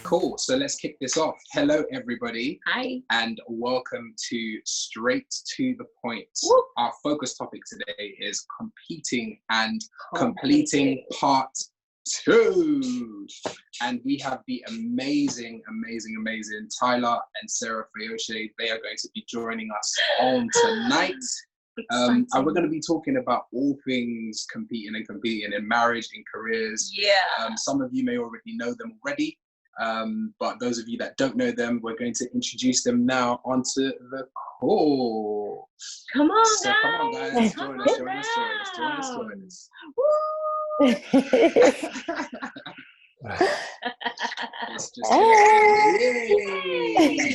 Cool. So let's kick this off. Hello, everybody. Hi. And welcome to Straight to the Point. Woo. Our focus topic today is competing and completing part 2. And we have the amazing Tyler and Sarah Fayose. They are going to be joining us on tonight. And we're going to be talking about all things competing in marriage, in careers. Yeah. Some of you may already know them already. But those of you that don't know them, we're going to introduce them now onto the call. Come on, so guys. Come on, guys. Join us. Woo. Let's just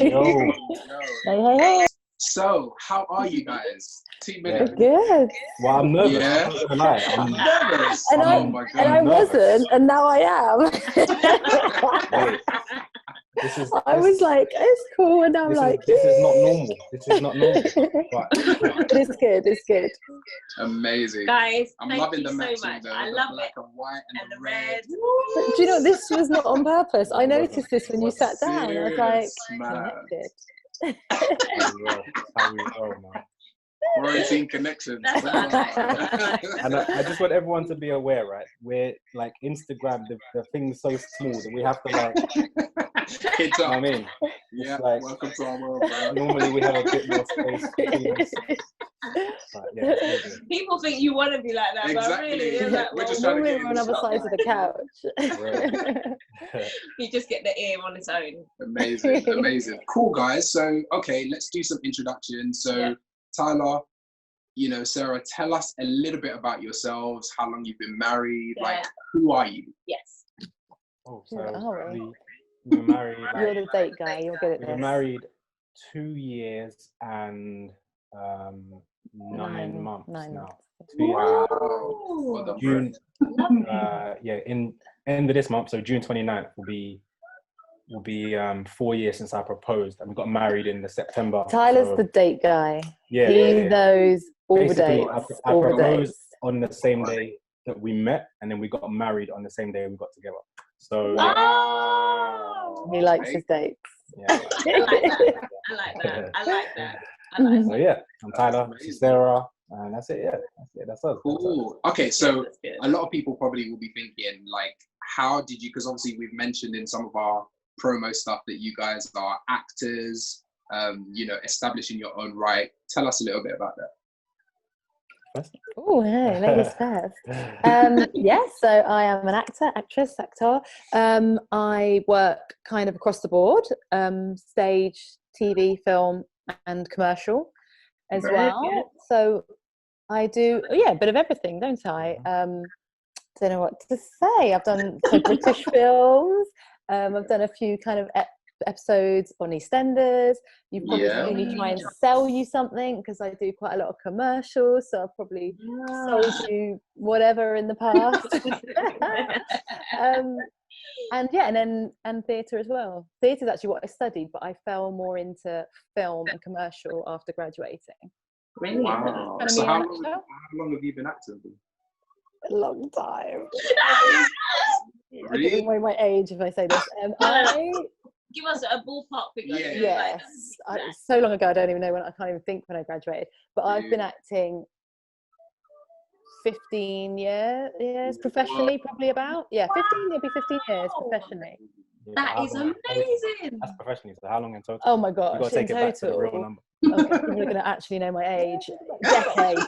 Yo. Hey. So, how are you guys? 2 minutes. Good. Well, I'm nervous. Yeah. I'm nervous. And I wasn't, and now I am. Wait, I was like, it's cool, and I'm like, this is not normal. This is not normal. But it's good. It's good. Amazing, guys. I'm thank loving you the so matching much. though. I The love black it. and white and the red. red. But do you know, this was not on purpose. I noticed this when you sat down. I was like, connected. how we roll, man. Quarantine connections. And I just want everyone to be aware, right? We're like Instagram, the thing's so small that we have to like. Kids up. I mean, yeah. Like, Welcome to our world, bro. Normally we have a bit more space between us. But yeah, People think you want to be like that, but Exactly. really, you're like, We're just Normally trying to we're on other sides of the couch. you just get the ear on its own. Amazing. Cool, guys. So, okay, let's do some introductions. So, Yeah. Tyler, Sarah, tell us a little bit about yourselves, how long you've been married, like, who are you? Yes. Oh, Who so are we? we were married. You're the date guy. You're good at We this. were married 2 years and 9 months 9 now. months. 2 years. Wow. Well done, bro. June, in end of this month, so June 29th will be 4 years since I proposed, and we got married in September. Tyler's the date guy. Yeah, he knows all basically, the dates. I all the proposed dates. on the same day that we met, and then we got married on the same day we got together. So Wow. He likes his dates. yeah. I like that. So yeah, I'm Tyler, she's Sarah, and that's it. Yeah, that's us. Cool. Okay, so a lot of people probably will be thinking, like, how did you, because obviously we've mentioned in some of our promo stuff that you guys are actors, established in your own right. Tell us a little bit about that. Oh, hey, ladies first. So I am an actress. I work kind of across the board, stage, TV, film, and commercial as well. Good. So I do, a bit of everything, don't I? Don't know what to say. I've done some British films. I've done a few kind of episodes on EastEnders. You've probably seen me try and sell you something because I do quite a lot of commercials, so I've probably sold you whatever in the past. and theatre as well. Theatre is actually what I studied, but I fell more into film and commercial after graduating. Really? Wow. So how long have you been acting for? A long time. Really? I give away my age if I say this. Give us a ballpark figure. Yes. So long ago, I don't even know when. I can't even think when I graduated. But I've been acting 15 years professionally, probably about. 15. It'll be 15 years professionally. That is amazing. That's professionally. So how long in total? Oh my gosh! You got to take it back to the real number. Okay, you're going to actually know my age.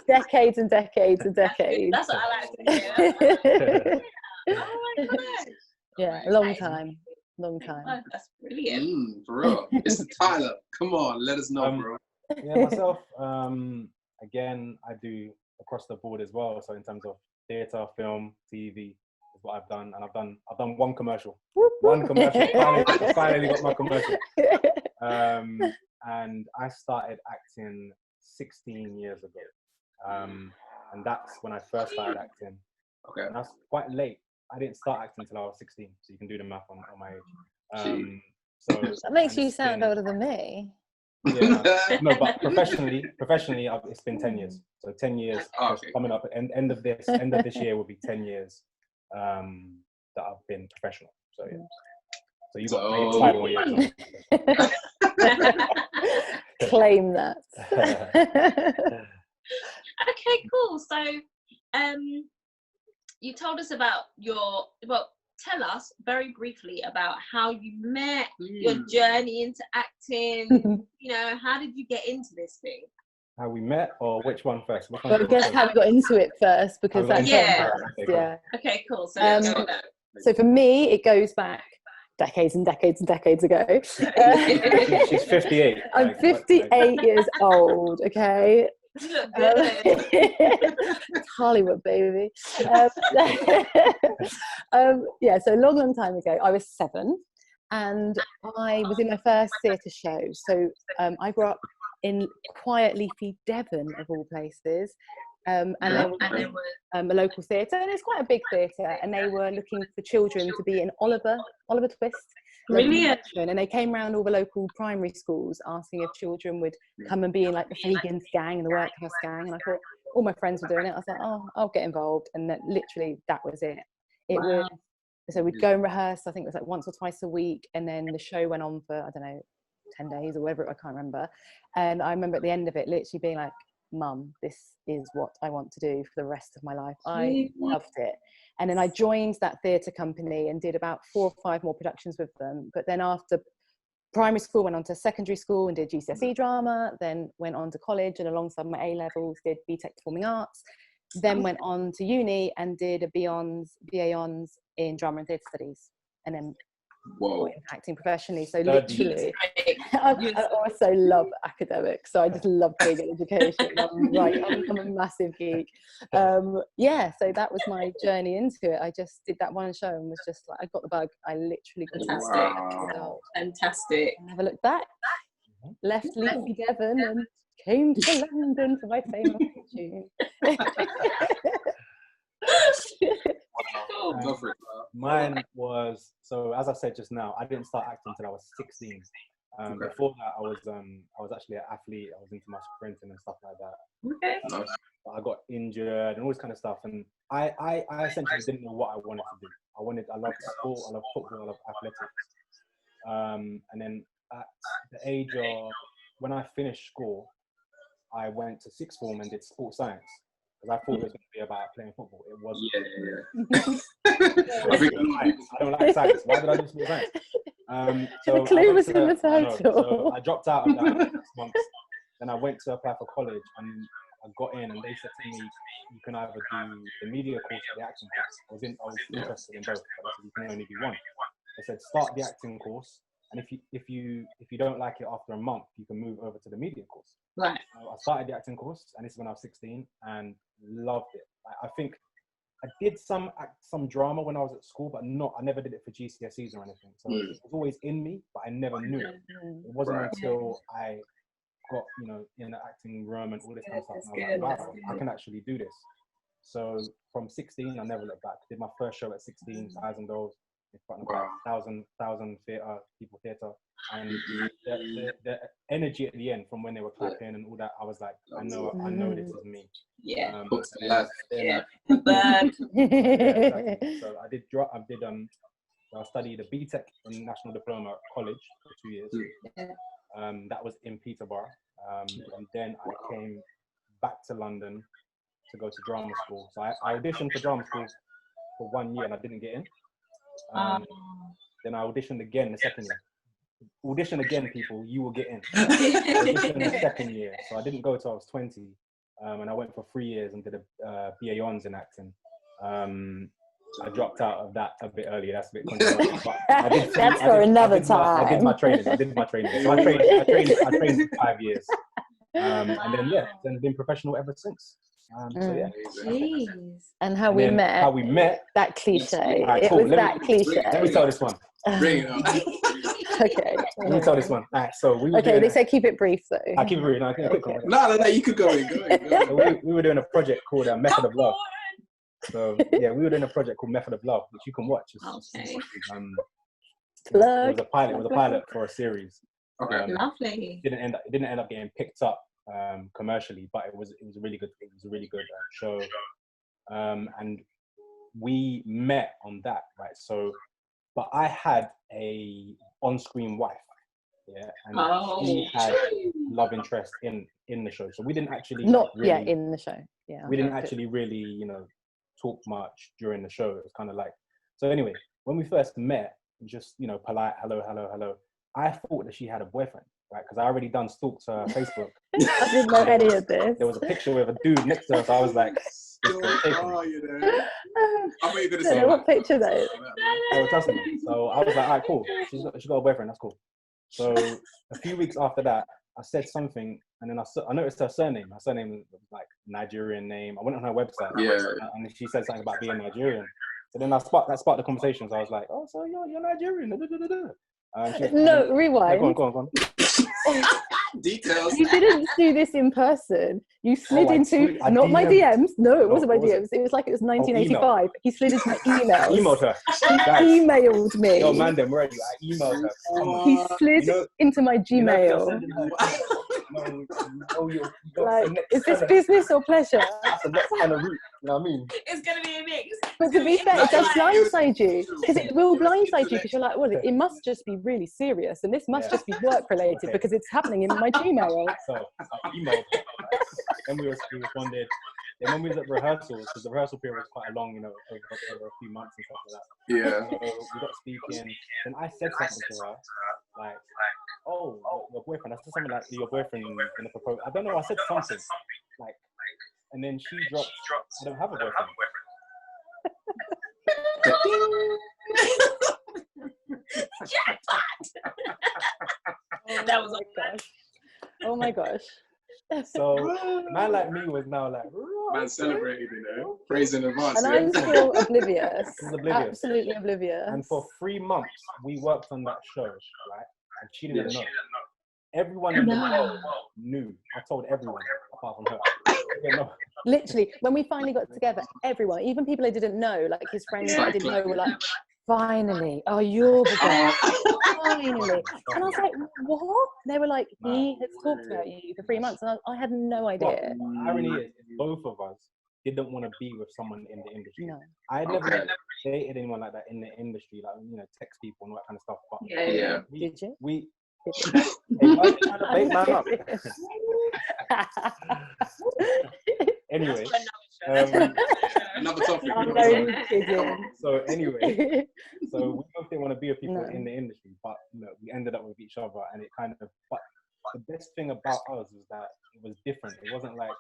Decades and decades and decades. That's what I like to hear. Oh my God. Yeah, a long time. Oh, that's brilliant. For real. Mr. Tyler, come on, let us know, bro. Yeah, myself, again, I do across the board as well. So in terms of theatre, film, TV is what I've done. And I've done one commercial. Finally got my commercial. And I started acting 16 years ago. And that's when I first started acting. Okay. And that's quite late. I didn't start acting until I was 16, so you can do the math on my age. So that makes you sound older than me. Yeah, no, but professionally, it's been 10 years. So 10 years coming up. End of this year will be 10 years that I've been professional. So yeah. So you got 5 more years. Claim that. Okay, cool. So, you told us about tell us very briefly about how you met, your journey into acting. How did you get into this thing? How we met, or which one first? Well, I guess how we got into it first, because that's yeah. Okay, cool. So, so for me, it goes back decades and decades and decades ago. She's 58. I'm 58 years old. Okay. You look good. It's Hollywood, baby. Yeah, so a long time ago, I was 7, and I was in my first theatre show. So I grew up in quiet, leafy Devon, of all places. And there was a local theatre, and it's quite a big theatre, and they were looking for children to be in Oliver Twist. Brilliant. And they came around all the local primary schools asking if children would come and be in like the Fagans gang and the Workhouse gang. And I thought, all my friends were doing it. I was like, oh, I'll get involved. And then literally that was it. So we'd go and rehearse, I think it was like once or twice a week. And then the show went on for, I don't know, 10 days or whatever, I can't remember. And I remember at the end of it literally being like, Mum, this is what I want to do for the rest of my life. I loved it. And then I joined that theatre company and did about 4 or 5 more productions with them. But then after primary school, went on to secondary school and did GCSE drama, then went on to college and alongside my A-levels did BTEC Performing Arts, then went on to uni and did a BA in drama and theatre studies, and then acting professionally. So literally, I also love academics, so I just love being in education. I'm a massive geek. So that was my journey into it. I just did that one show and was just like, I got the bug. I literally Fantastic. I never looked back. Left leafy Devon and came to London for my fame and fortune. Mine was, so as I said just now, I didn't start acting until I was 16. Before that, I was actually an athlete. I was into my sprinting and stuff like that. Okay. I got injured and all this kind of stuff, and I essentially didn't know what I wanted to do. I loved sport, I loved football, I loved athletics. And then at the age of, when I finished school, I went to sixth form and did sports science, because I thought it was going to be about playing football. It wasn't. I don't like science. Why did I do sports science? So the clue was in the title. So I dropped out of that 6 months. Then I went to apply for college, and I got in, and they said to me, you can either do the media course or the acting course. I was interested in both, but they said you can only do one. They said start the acting course, and if you don't like it after a month, you can move over to the media course. Right. So I started the acting course, and this is when I was 16, and loved it. I think I did some drama when I was at school, but I never did it for GCSEs or anything. So it was always in me, but I never knew it. It wasn't until I got, in the acting room and all this kind of stuff, and I was like, wow, I can actually do this. So from 16, I never looked back. Did my first show at 16, $1,000 in front of about 1,000 people theatre, and the energy at the end from when they were clapping and all that, I was like, I know this is me. Yeah. Exactly. So I studied a BTEC in National Diploma at college for 2 years. That was in Peterborough, and then I came back to London to go to drama school. So I auditioned for drama school for 1 year and I didn't get in. Then I auditioned again the second year. Audition again, people, you will get in. Audition the second year. So I didn't go till I was 20, and I went for 3 years and did a BA Hons in acting. I dropped out of that a bit earlier. That's a bit controversial. But that's for another time. I did my training. So I trained for 5 years, and then then been professional ever since. Jeez. And how we met. That cliche. Right, it cool. was that cliche. Let me tell this one. Bring it on. Okay. Let me tell this one. All right, so they say keep it brief though. I keep it brief. No, I keep it quick. No, you could go in. So we were doing a project called Method of Love. So we were doing a project called Method of Love, which you can watch. Okay. It was a pilot. It was a pilot for a series. Okay. Lovely. It didn't end up getting picked up commercially, but it was a really good show. And we met on that, right? So But I had a on-screen wife, yeah, and she had love interest in the show. So we didn't actually in the show. Yeah, we didn't actually really, you know, talk much during the show. It was kind of like, so anyway, when we first met, just, you know, polite, hello, hello, hello. I thought that she had a boyfriend, right? Because I already done stalked her Facebook. I didn't know any of this. There was a picture with a dude next to her, so I was like, I thought you were going to say what picture though? oh, trust me. So I was like, all right, cool. She got a boyfriend, that's cool. So a few weeks after that, I said something, and then I noticed her surname. Her surname was like Nigerian name. I went on her website, and she said something about being Nigerian. So then that sparked the conversation. So I was like, oh, so you're Nigerian. No, rewind. Yeah, go on. Details. You didn't do this in person. You slid into not my DMs. No, it wasn't my DMs. It was like it was 1985. He slid into my emails. I emailed her. He emailed me. Yo, man, where are you? I emailed her. He slid into my Gmail. Is this business or pleasure? That's the next kind of route. You know what I mean? It's gonna be a mix. But to be fair, it does blindside you, because it will blindside you, because you're like, well, it must just be really serious, and this must just be work related because it's happening in my Gmail. So I emailed her, and we responded. Then when we was at rehearsals, because the rehearsal period was quite a long, you know, over a few months and stuff like that. Yeah. So we got speaking, and I said something to her, like, oh, your boyfriend. I said something like, your boyfriend gonna propose. I don't know. I said something like, and then she dropped, I don't have a boyfriend. That was Oh my gosh. So man like me was now like, man celebrated, you know, praise in advance. And I'm still oblivious. Oblivious. Absolutely oblivious. And for 3 months we worked on that show, right? And she didn't know. Everyone in the world knew. I told everyone apart from her. They didn't know. Literally, when we finally got together, everyone, even people I didn't know, like his friends that I didn't know, were like, finally, oh, you're the guy, finally. And I was like, what? They were like, he has talked about you for 3 months, and I had no idea. Well, the irony is, both of us didn't want to be with someone in the industry. No. I had never dated anyone like that in the industry, like, you know, text people and all that kind of stuff. But Did you? Anyway, another topic. So anyway, so we both didn't want to be with people in the industry, but you know, we ended up with each other, and it kind of. But the best thing about us was that it was different. It wasn't like,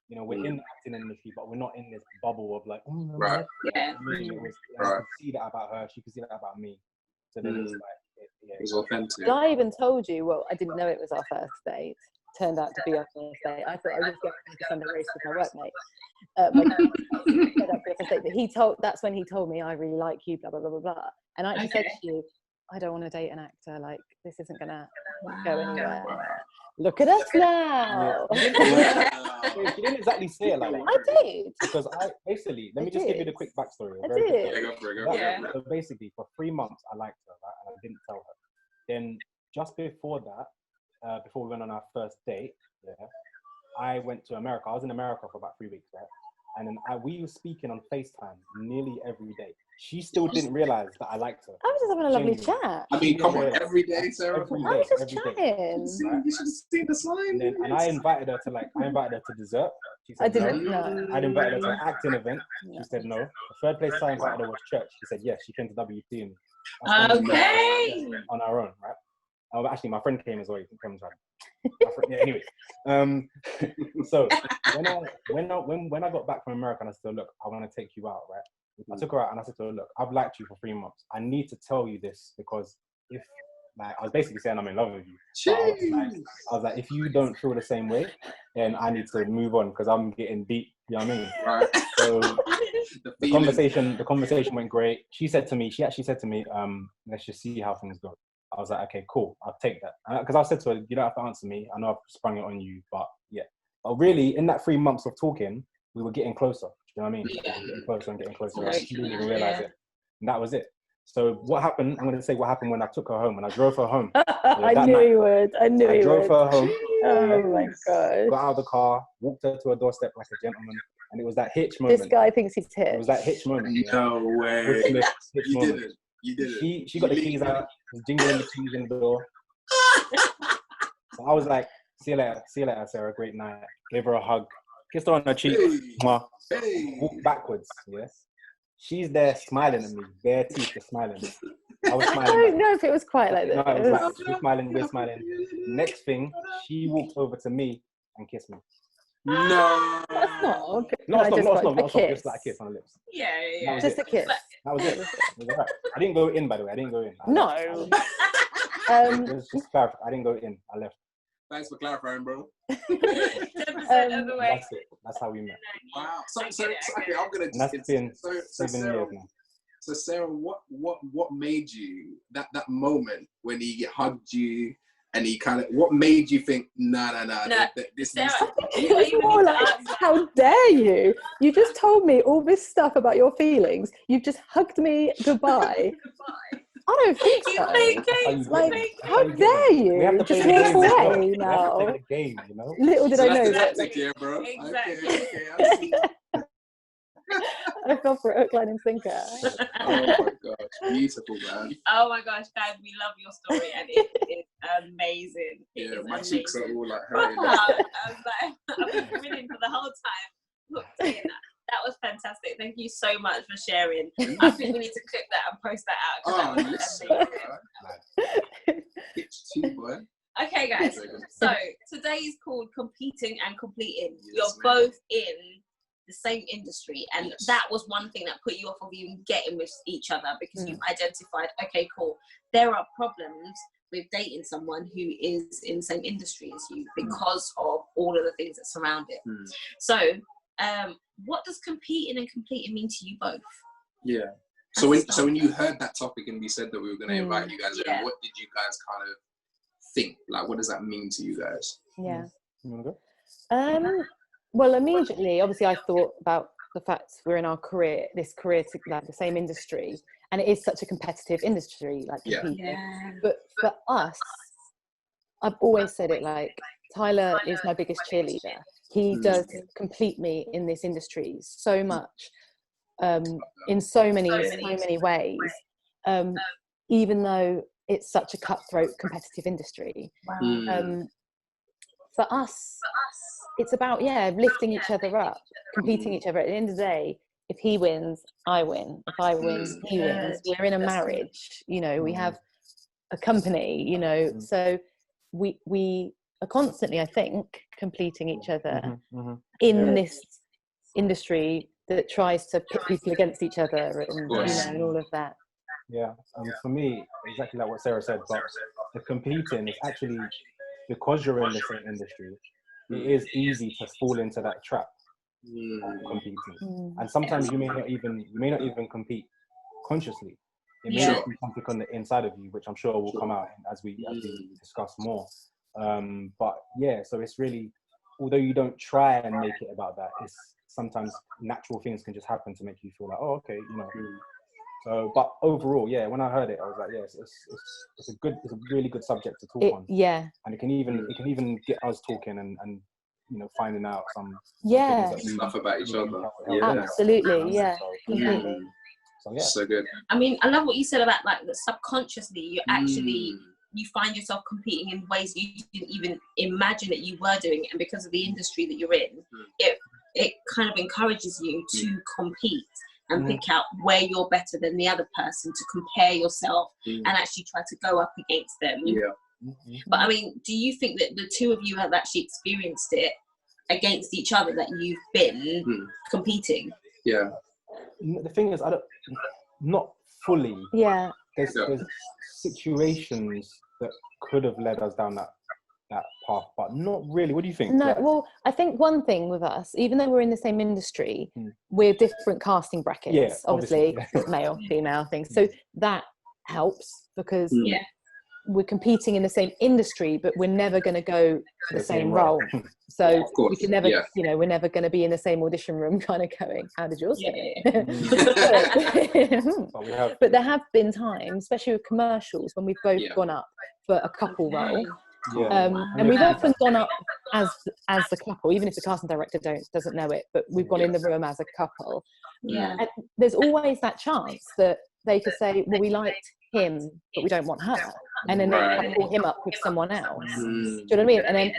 you know, we're in the acting industry, but we're not in this bubble of like, right. Yeah. I could see that about her. She could see that about me. So then it was like. It was authentic. I even told you, well, I didn't know it was our first date. Turned out to be our first date. I thought I was just going to Sunday race with my workmate. But that's when he told me, I really like you, blah, blah, blah, blah, blah. And I actually said to you, I don't want to date an actor. Like, this isn't going to go anywhere. Wow. Look at us now. You didn't exactly say it like that. I did. Because let me just give you the quick backstory. I did. So basically, for 3 months, I liked her, right? And I didn't tell her. Then just before that, before we went on our first date, I went to America. I was in America for about 3 weeks, right? And then we were speaking on FaceTime nearly every day. She still didn't realize that I liked her. I was just having a lovely chat. I mean, come on, every day, Sarah. I was just chatting. You should have seen the slime. And I invited her to dessert. She said, I didn't know. I'd invited her to an acting event. She said no. The third place I invited her was church. She said yes. She came to WT and on our own, right? Oh, actually, my friend came as well. He came anyway, so when I got back from America and I said, look, I want to take you out, right? I took her out and I said to her, look, I've liked you for 3 months. I need to tell you this because if, like, I was basically saying I'm in love with you. I was like, if you don't feel the same way, then I need to move on because I'm getting deep. You know what I mean? Right. So the conversation went great. She actually said to me, let's just see how things go. I was like, okay, cool, I'll take that. Because I said to her, you don't have to answer me. I know I've sprung it on you, but yeah. But really, in that 3 months of talking, we were getting closer. You know what I mean? Getting closer and getting closer. Right? She didn't even realize it. And that was it. So what happened, I'm going to say what happened when I took her home, when I drove her home. I knew you would. I drove her home. Oh my God. Got out of the car, walked her to her doorstep like a gentleman. And it was that hitch moment. This guy thinks he's hit. It was that hitch moment. No way. Hitch moment. You did it. She got the keys out, was jingling the keys in the door. So I was like, see you later, Sarah, great night. Gave her a hug, kissed her on her cheek, walked backwards, yes. She's there smiling at me, bare teeth, just smiling. I was I smiling. don't know if it was quite like that. No, it was like, we're smiling, we're smiling. Next thing, she walked over to me and kissed me. No. That's not. Not Just just like a kiss on the lips. Yeah. Just a kiss. That was it. It was all right. I didn't go in, by the way. I didn't go in. No. It was just clarify. I didn't go in. I left. Thanks for clarifying, bro. 10% of the way. That's it. That's how we met. Wow. So okay, I'm gonna. And that's been 7 years now. So Sarah, what made you that moment when he hugged you and he kind of what made you think nah this Sarah, It was more like, how dare you? You just told me all this stuff about your feelings. You've just hugged me goodbye. I don't think so. Like, how dare you? We have to Just play the walk game. away We now. have to play the game, you know. Little did I know that. tactic here, bro. Exactly. Okay, I see. I fell for a hook, line, and sinker. Oh my gosh, beautiful, man. Oh my gosh, guys, we love your story and it is amazing. Yeah, is my amazing. cheeks are all like Proper hurting. hug. I was like, I've been grinning for the whole time. Hooked in. That was fantastic. Thank you so much for sharing. I think we need to clip that and post that out. 'Cause Oh, that was listen, amazing. Pitch two, boy. Okay, guys. So today is called Competing and Completing. Yes, You're ma'am. both in the same industry, and Yes. that was one thing that put you off of even getting with each other because Mm. you've identified, okay, cool, there are problems with dating someone who is in the same industry as you because of all of the things that surround it. Mm. So, what does competing and completing mean to you both? Yeah. So when you heard that topic and we said that we were going to invite you guys Yeah. in, what did you guys kind of think? Like, what does that mean to you guys? Yeah. You wanna go? Well, immediately, obviously, I thought about the fact we're in our career, to like the same industry, and it is such a competitive industry, like Yeah. competing. But for us, I've always said it, like, Tyler is my biggest cheerleader. He does complete me in this industry so much, in so many ways, even though it's such a cutthroat competitive industry. For us, it's about lifting each other up, competing each other. At the end of the day, if he wins, I win. If I win, he wins. We're in a marriage, you know, we have a company, you know, so we are constantly, I think, completing each other in this industry that tries to pit people against each other and, you know, and all of that. Yeah, for me, exactly like what Sarah said, but the competing is actually, because you're in the same industry, it is easy to fall into that trap of competing. And sometimes you may not even compete consciously. It may not be something on the inside of you, which I'm sure will come out as we discuss more. But yeah, so it's really, although you don't try and make it about that, it's sometimes natural things can just happen to make you feel like, oh, okay, you know. So, but overall, yeah, when I heard it, I was like, yes, it's a really good subject to talk on. Yeah. And it can even get us talking and you know, finding out some stuff about each other. Absolutely, yeah. Completely. So yeah. So good. I mean, I love what you said about like that subconsciously you actually you find yourself competing in ways you didn't even imagine that you were doing, and because of the industry that you're in, it kind of encourages you to compete and pick out where you're better than the other person, to compare yourself and actually try to go up against them. But I mean, do you think that the two of you have actually experienced it against each other, that you've been competing? Yeah. The thing is, not fully. Yeah. There's situations that could have led us down that path, but not really. What do you think? No, well, I think one thing with us, even though we're in the same industry, we're different casting brackets. Yeah, obviously, male, female things. So that helps because we're competing in the same industry, but we're never going to go for the same role. So we can never, you know, we're never going to be in the same audition room kind of going, how did yours But there have been times, especially with commercials, when we've both gone up for a couple role. And we've often gone up as the couple, even if the casting director doesn't know it, but we've gone in the room as a couple. And there's always that chance that they could say, well, we liked him, but we don't want her. And then they pull him up with someone else. Do you know what I mean? And then,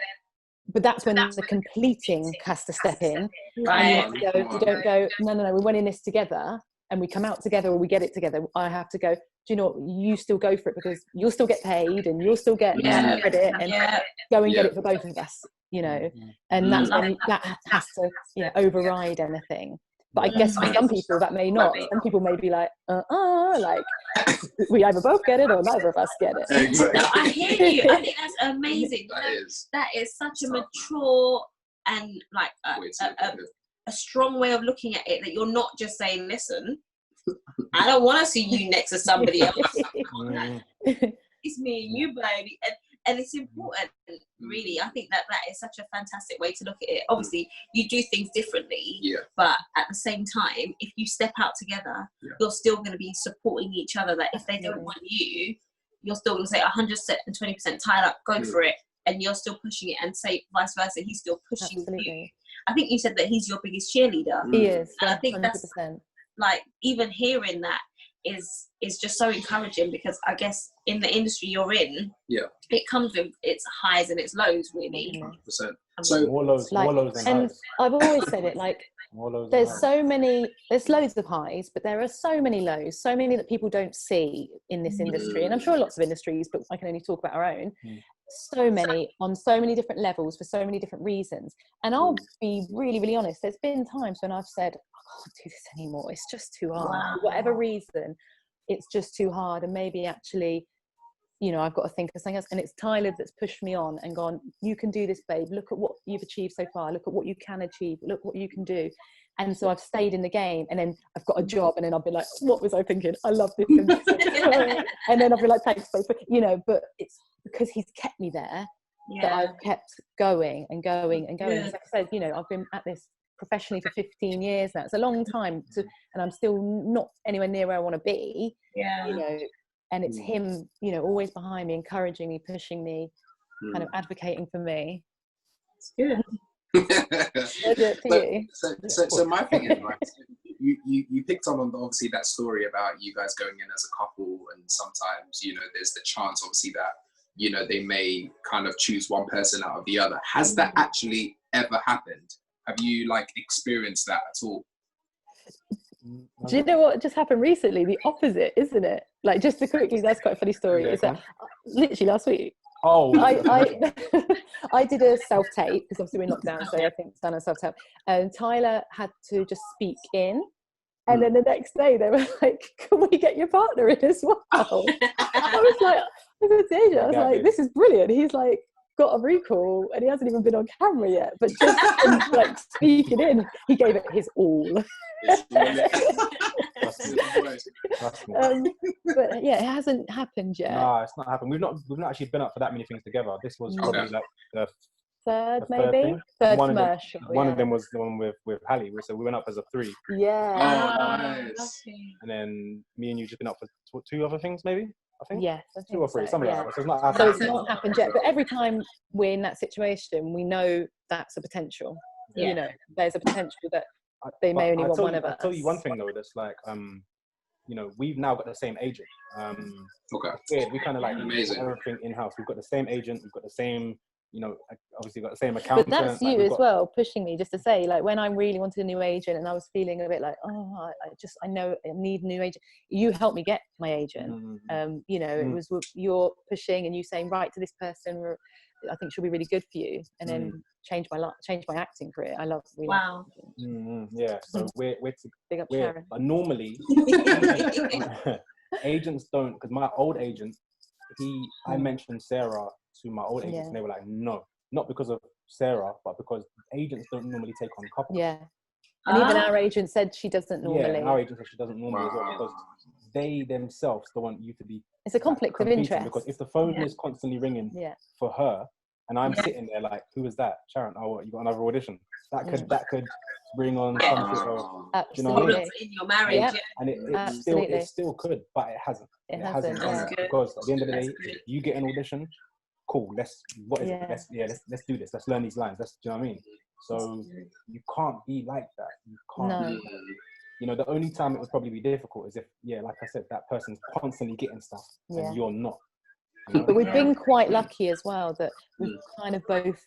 but that's when the completing has to step in. And you don't go, no, we went in this together and we come out together, or we get it together. I have to go, do you know what, you still go for it, because you'll still get paid and you'll still get credit, and go and get it for both of us, you know. And that's when that has to override anything. But I guess for some people that may not. Some people may be like, like, we either both get it or neither of us get it. Exactly. No, I hear you. I think that's amazing. That is such a mature and like a strong way of looking at it, that you're not just saying, listen, I don't want to see you next to somebody else. It's me and you, baby. And it's important, really. I think that is such a fantastic way to look at it. Obviously, you do things differently, but at the same time, if you step out together, you're still going to be supporting each other. That if they don't want you, you're still going to say 120% Tyler, go for it. And you're still pushing it, and say vice versa, he's still pushing you. I think you said that he's your biggest cheerleader. He is, and I think 100%. That's like, even hearing that is just so encouraging, because I guess in the industry you're in, it comes with its highs and its lows, really. 100%. So more lows than highs. I've always said it, like, there's loads of highs, but there are so many lows, so many that people don't see in this industry. And I'm sure lots of industries, but I can only talk about our own. So many, on so many different levels, for so many different reasons. And I'll be really, really honest, there's been times when I've said, I can't do this anymore, it's just too hard. For whatever reason, it's just too hard. And maybe actually, you know, I've got to think of something else. And it's Tyler that's pushed me on and gone, you can do this, babe. Look at what you've achieved so far. Look at what you can achieve. Look what you can do. And so I've stayed in the game, and then I've got a job, and then I've been like, what was I thinking? I love this. And then I've been like, thanks, babe. You know, but it's because he's kept me there that I've kept going and going and going. Like I said, you know, I've been at this professionally for 15 years now. It's a long time and I'm still not anywhere near where I want to be. You know, and it's him, you know, always behind me, encouraging me, pushing me, kind of advocating for me. It's good. So my thing is, right, you picked up on obviously that story about you guys going in as a couple, and sometimes, you know, there's the chance obviously that, you know, they may kind of choose one person out of the other. Has that actually ever happened? Have you like experienced that at all? Do you know what just happened recently? The opposite, isn't it? Like, just to quickly, that's quite a funny story. Is that literally last week? I did a self-tape, because obviously we're in lockdown, so I think it's done a self-tape. And Tyler had to just speak in. And then the next day they were like, can we get your partner in as well? I was like, this is brilliant. He's like got a recall and he hasn't even been on camera yet, but just like speaking in, he gave it his all. But yeah, it hasn't happened yet. No, it's not happened. We've not actually been up for that many things together. This was probably like the third thing. Third one commercial. One of them was the one with Hallie, so we went up as a 3. Yeah. Oh, nice. And then me and you just been up for 2 other things, maybe. I think. Yes, I think 2 or 3, something like that. So it's not happened. So it's not happened yet. But every time we're in that situation, we know that's a potential. You know, there's a potential that they may only want one of us. I'll tell you one thing though. That's like, you know, we've now got the same agent. Yeah, we kind of like everything in house. We've got the same agent. We've got the same, you know, obviously got the same accountant. But that's you as well, pushing me, just to say, like, when I really wanted a new agent and I was feeling a bit like, I know I need a new agent. You helped me get my agent. You know, it was your pushing and you saying, right, to this person, I think she'll be really good for you, and then change my acting career. I love. Wow. Yeah. So we're big up Sharon. But normally agents don't, because my old agent, I mentioned Sarah to my old agents, and they were like, no, not because of Sarah, but because agents don't normally take on couples. Yeah. And even our agent said she doesn't normally. Yeah, our agent said she doesn't normally as well, because they themselves don't want you to be. It's a conflict of interest. Because if the phone is constantly ringing for her, and I'm sitting there like, who is that? Sharon, oh, you got another audition. That could bring on some sort of, absolutely. you know what I mean? In your marriage. And it still could, but it hasn't. It hasn't. Because at the end of the day, if you get an audition, cool. Let's do this. Let's learn these lines. Do you know what I mean? So you can't be like that. You can't be like that. you know, the only time it would probably be difficult is if, yeah, like I said, that person's constantly getting stuff and you're not. You know? But we've been quite lucky as well that we've kind of both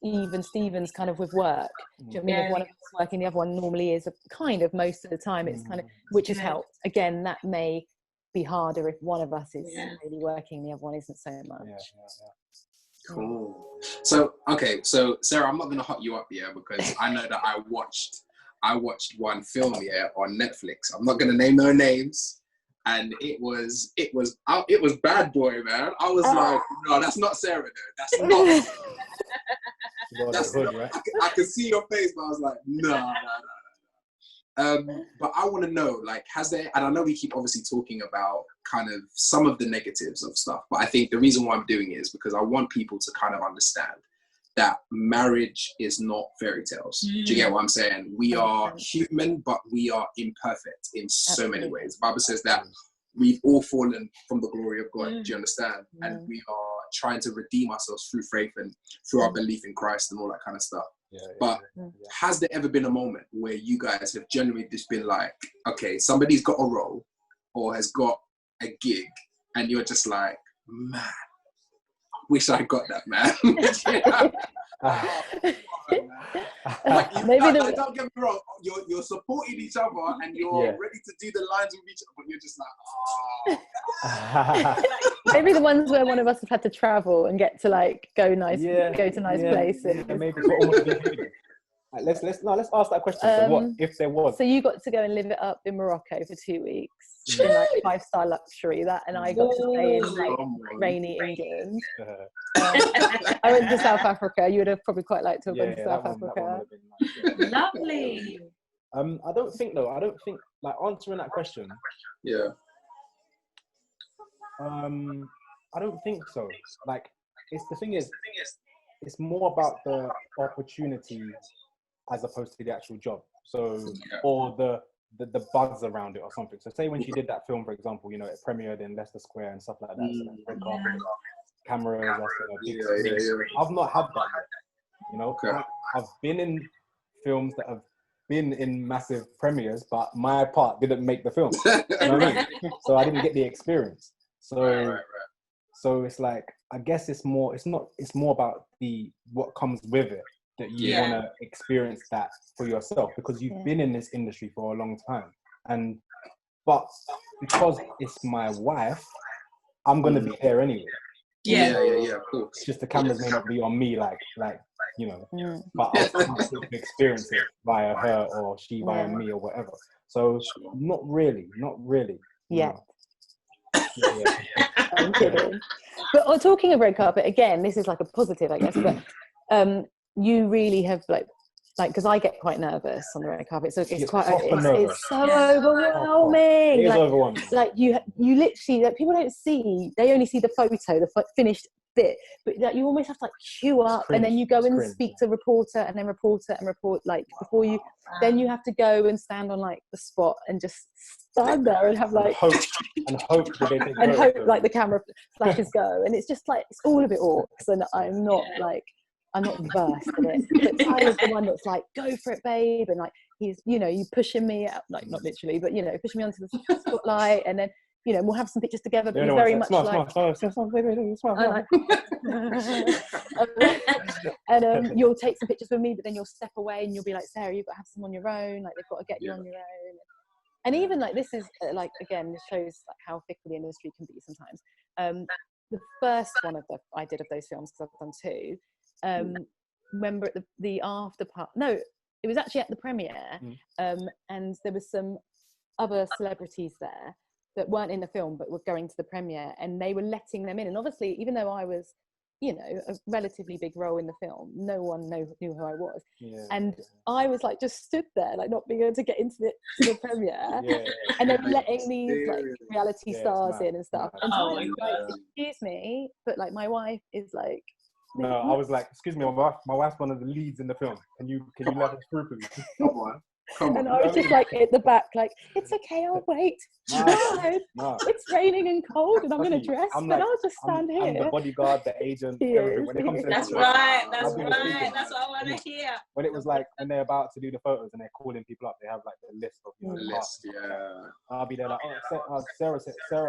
even Stevens kind of with work. Do you know what I mean? If one of us is working, the other one normally is kind of most of the time. It's kind of, which has helped. Again, that may be harder if one of us is really working, the other one isn't so much. Cool. So, okay, so Sarah, I'm not gonna hot you up here because I know that I watched one film here on Netflix. I'm not gonna name no names, and it was Bad Boy, man. I was like, no, that's not Sarah, though. That's not. That's not. Right? I could see your face, but I was like, no. But I want to know, like, has there, and I know we keep obviously talking about kind of some of the negatives of stuff, but I think the reason why I'm doing it is because I want people to kind of understand that marriage is not fairy tales. Do you get what I'm saying? We are human, but we are imperfect in so many ways. The Bible says that we've all fallen from the glory of God. Do you understand? And we are trying to redeem ourselves through faith and through our belief in Christ and all that kind of stuff. But has there ever been a moment where you guys have genuinely just been like, okay, somebody's got a role or has got a gig and you're just like, man, wish I got that, man. Maybe like, don't get me wrong, you're supporting each other and you're ready to do the lines with each other, but you're just like, maybe the ones where one of us has had to travel and get to like go to nice places. Yeah, maybe it's almost like, let's ask that question. So what if there was? So you got to go and live it up in Morocco for 2 weeks in like 5-star luxury. That, and I got to stay in like rainy England. I went to South Africa. You would have probably quite liked to have gone to South Africa. Lovely. I don't think like answering that question. I don't think so. Like, the thing is, it's more about the opportunity as opposed to the actual job. So, or the buzz around it or something. So say when she did that film, for example, you know, it premiered in Leicester Square and stuff like that. So like red carpet, cameras, big screen. I've not had that yet. You know, I've been in films that have been in massive premieres, but my part didn't make the film. You know what I mean? So I didn't get the experience. So so it's like, I guess it's more about what comes with it, that you want to experience that for yourself because you've been in this industry for a long time. But because it's my wife, I'm going to be there anyway. Of course. It's just the cameras may not be on me, like you know, but I'll still experience it via her or she via me or whatever. So not really. Yeah. I'm kidding. But talking of red carpet, again, this is like a positive, I guess, but you really have like because I get quite nervous on the red carpet, so it's so overwhelming. It is overwhelming. Like you literally, like, people don't see, they only see the photo, the finished bit, but like, you almost have to like queue up, and then you go and speak to reporter and then report like before you, then you have to go and stand on like the spot and just stand there and have like hope like the camera flashes go, and it's just like it's all a bit orcs, and I'm not versed in it. But Tyler's the one that's like, go for it, babe, and like he's, you know, you pushing me out, like not literally, but you know, pushing me onto the spotlight, and then, you know, we'll have some pictures together. But he's very much and you'll take some pictures with me, but then you'll step away and you'll be like, Sarah, you've got to have some on your own. Like they've got to get you on your own. And even like this is like, again, this shows like how fickle the industry can be sometimes. The first one I did of those films, because I've done two. Remember at the after part, no, it was actually at the premiere, and there was some other celebrities there that weren't in the film but were going to the premiere, and they were letting them in, and obviously even though I was, you know, a relatively big role in the film, no one knew who I was, and I was like just stood there like not being able to get into the premiere, and then letting these like reality stars in and stuff, and so I was like, excuse me, but like my wife is like, no, I was like, excuse me, my wife's one of the leads in the film. Can you let us through, please? Come on. Come And on. I was just like at the back, like, it's okay, I'll wait. No. It's raining and cold, and I'm going to dress, I'm but like, I'll just stand here. I'm the bodyguard, the agent, He everything. is, When it comes to he the is. That's right. Wow. That's I'll do the speaking. right. That's what I want to hear. When it was like, when they're about to do the photos and they're calling people up, they have like the list of, you know, The the list, cast. yeah. I'll be there like, oh, Sarah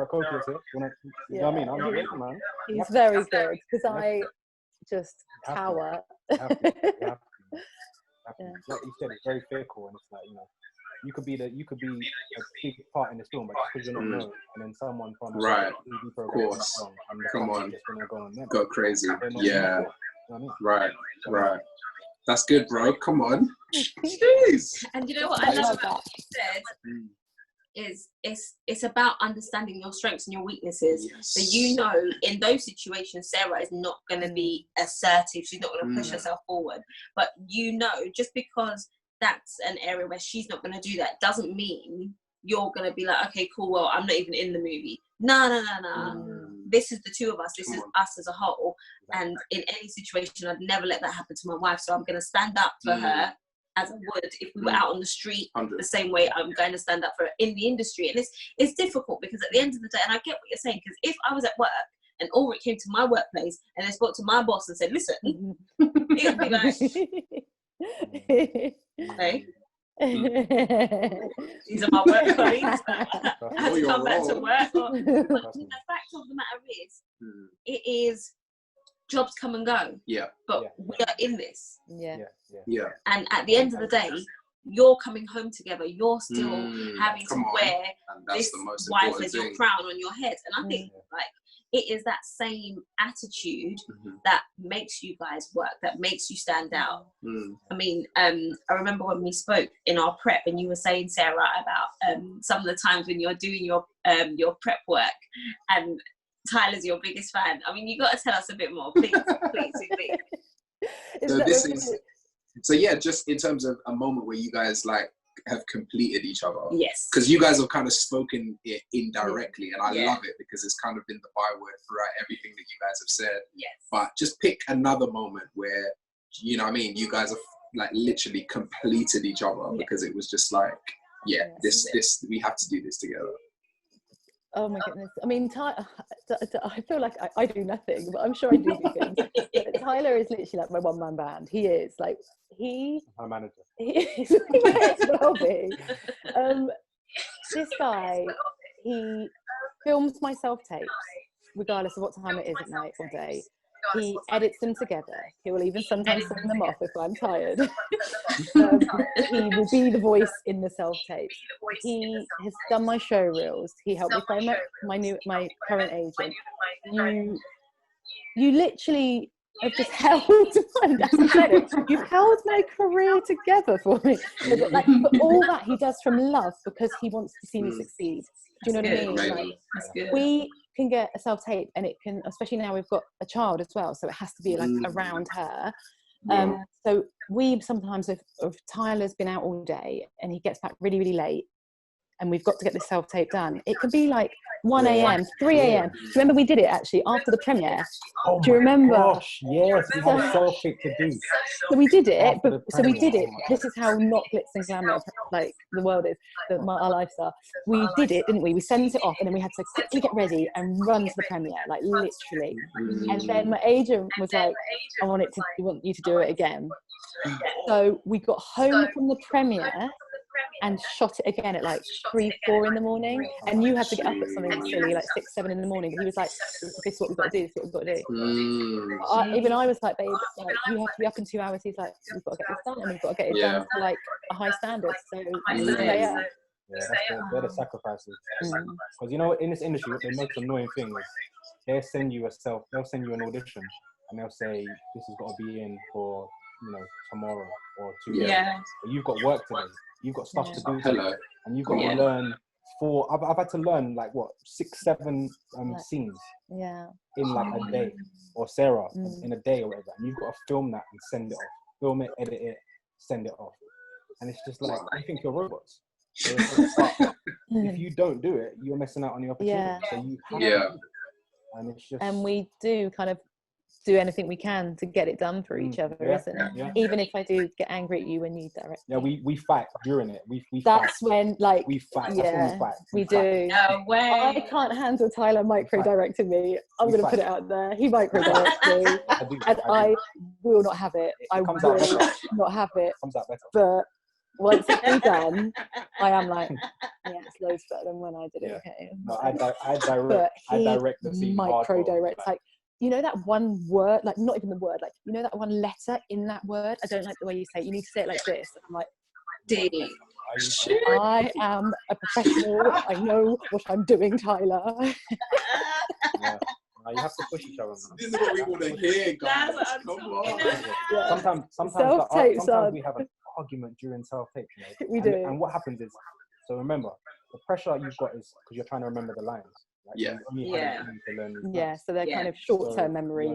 Cofia's here. You know what I mean? I'm like, wait, man. He's very good, because I just You have to. cower. You have to. You have to. Yeah. Like you said, it's very fickle, and it's like, you know, you could be a big part in this film, but just because you're not known, and then someone from Right. TV program Of comes course. along, and the Come camera's on. just gonna go on them. Go crazy. They're not Yeah. known for it. You know what I mean? Right. Right. That's good, bro. Come on. Jeez. And you know what I I love love about what you said is it's about understanding your strengths and your weaknesses. Yes. So you know, in those situations, Sarah is not going to be assertive. She's not going to push herself forward. But you know, just because that's an area where she's not going to do that doesn't mean you're going to be like, okay, cool, well, I'm not even in the movie. No. This is the two of us. This is us as a whole. And in any situation, I'd never let that happen to my wife. So I'm going to stand up for her as I would if we were out on the street, 100. the same way I'm going to stand up for her in the industry. And it's difficult because at the end of the day, and I get what you're saying, because if I was at work and Ulrich came to my workplace and they spoke to my boss and said, listen, it would be like, hey, these are my work colleagues. I have to come back to work. But the fact of the matter is, it is jobs come and go. Yeah. But we are in this. Yeah. And at the end of the day, you're coming home together. You're still having to wear this wife as your crown on your head. And I think like it is that same attitude that makes you guys work, that makes you stand out. I mean, I remember when we spoke in our prep, and you were saying, Sarah, about some of the times when you're doing your prep work, and Tyler's your biggest fan. I mean, you got to tell us a bit more, please. So yeah, just in terms of a moment where you guys like have completed each other. Yes. Because you guys have kind of spoken it indirectly, and I love it because it's kind of been the byword throughout everything that you guys have said. Yes. But just pick another moment where, you know what I mean, you guys have like literally completed each other because it was just like, this we have to do this together. Oh my goodness. I mean, I feel like I do nothing, but I'm sure I do things. But Tyler is literally like my one-man band. He is like, my manager. He might as well be. This guy, he films my self-tapes, regardless of what time it is at night or day. He edits them together. He will even sometimes send them off if I'm tired. He will be the voice in the self-tapes. He has done my show reels. He helped me find my current agent. You literally have just held you've held my career together for me. But all that he does from love, because he wants to see me succeed. Do you know what I mean? Like, we can get a self-tape, and it can, especially now we've got a child as well, so it has to be like around her. So we sometimes, if Tyler's been out all day and he gets back really, really late, and we've got to get this self-tape done, it can be like 1 a.m, 3 a.m. Do you remember we did it actually after the premiere? Oh, do you remember? Gosh, yes, we had a self-tape to do. So we did it, This is how not glitz and glamour like the world is, our lifestyle. We did it, didn't we? We sent it off, and then we had to quickly get ready and run to the premiere, like literally. And then my agent was like, I want you to do it again. So we got home from the premiere and shot it again at like 3, 4 in the morning, and you had to get up at something silly like 6, 7 in the morning. But he was like, "This is what we've got to do. This is what we've got to do." Even I was like, "Babe, like, you have to be up in 2 hours." He's like, "We've got to get this done, and we've got to get it done to like a high standard." So they're the sacrifices. Because you know, in this industry, the most annoying thing is they'll send you an audition, and they'll say, "This has got to be in for, you know, tomorrow or 2 days." But you've got work today. You've got stuff to do today, and you've got to learn I've had to learn like 6, 7 scenes in like a day, or Sarah in a day or whatever, and you've got to film that and send it off, film it, edit it, send it off, and it's just like, I think you're robots. So if you don't do it, you're missing out on the opportunity. So you have to, and it's just, and we do kind of do anything we can to get it done for each other, isn't it? Yeah. Even if I do get angry at you when you direct. Yeah, we fight during it. We That's fight. when, like, We fight. yeah, That's when we fight. we fight. do. No way. I can't handle Tyler micro-directing me. I'm going to put it out there. He micro-directs me, and I will not have it. I will not have it. Comes out better. But once it's done, I am like, yeah, it's loads better than when I did it. Okay. No, I direct. But I he direct the scene. micro-directs, like, you know that one word, like not even the word, like, you know that one letter in that word? I don't like the way you say it. You need to say it like this. And I'm like, D. I am a professional. I know what I'm doing, Tyler. Yeah. You have to push each other. This is what we want to hear, guys. Come on. Yeah. Sometimes we have an argument during self-tape. You know? We do. And what happens is, so remember, the pressure you've got is because you're trying to remember the lines. Like, Yeah. So they're kind of short-term memory.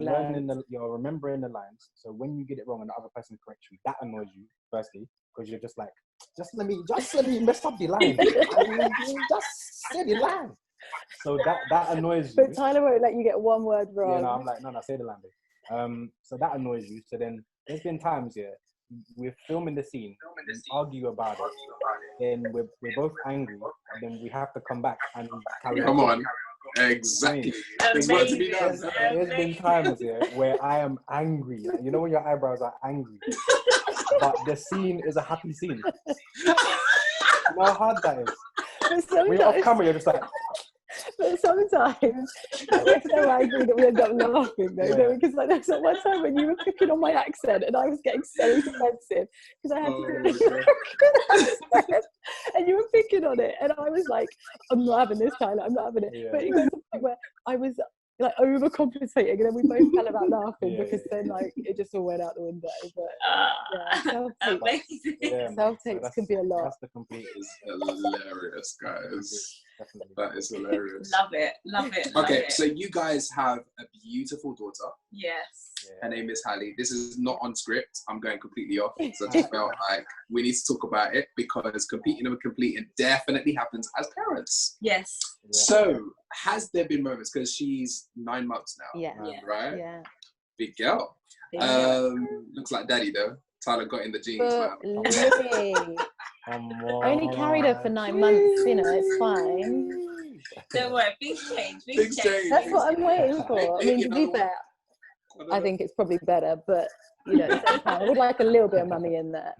You're remembering the lines. So when you get it wrong and the other person corrects you, that annoys you, firstly, because you're just like, just let me mess up the line. Just say the line. So that annoys you. But Tyler won't let you get one word wrong. Yeah, no, I'm like, no, say the line, babe. So that annoys you. So then there's been times, we're filming the scene, we argue about it, then we're both angry, and then we have to come back and carry on. Come on. Exactly. There's work to be done. There's been times where I am angry. You know when your eyebrows are angry, but the scene is a happy scene. You know how hard that is. When you're off camera, you're just like. But sometimes it's so angry that we end up laughing, though, because like there's that one time when you were picking on my accent and I was getting so defensive because I had to do an accent, and you were picking on it, and I was like, I'm not having this, Tyler, I'm not having it. Yeah. But it got to the point where I was like overcompensating, and then we both fell about laughing because then like it just all went out the window. But self-tapes can be a lot. That's the complete. It's hilarious, guys. Definitely. That is hilarious. Love it. Okay, so you guys have a beautiful daughter. Yes. Her name is Hallie. This is not on script. I'm going completely off. So I just felt like we need to talk about it because competing and completing definitely happens as parents. Yes. Yeah. So has there been moments, because she's 9 months now, right? Yeah. Big girl. Looks like daddy though. Tyler got in the jeans. I only carried her for 9 months, you know, it's fine. Don't worry, things change. That's what I'm waiting for. I mean, to be fair, I think it's probably better, but you know, at the same time, I would like a little bit of mummy in there.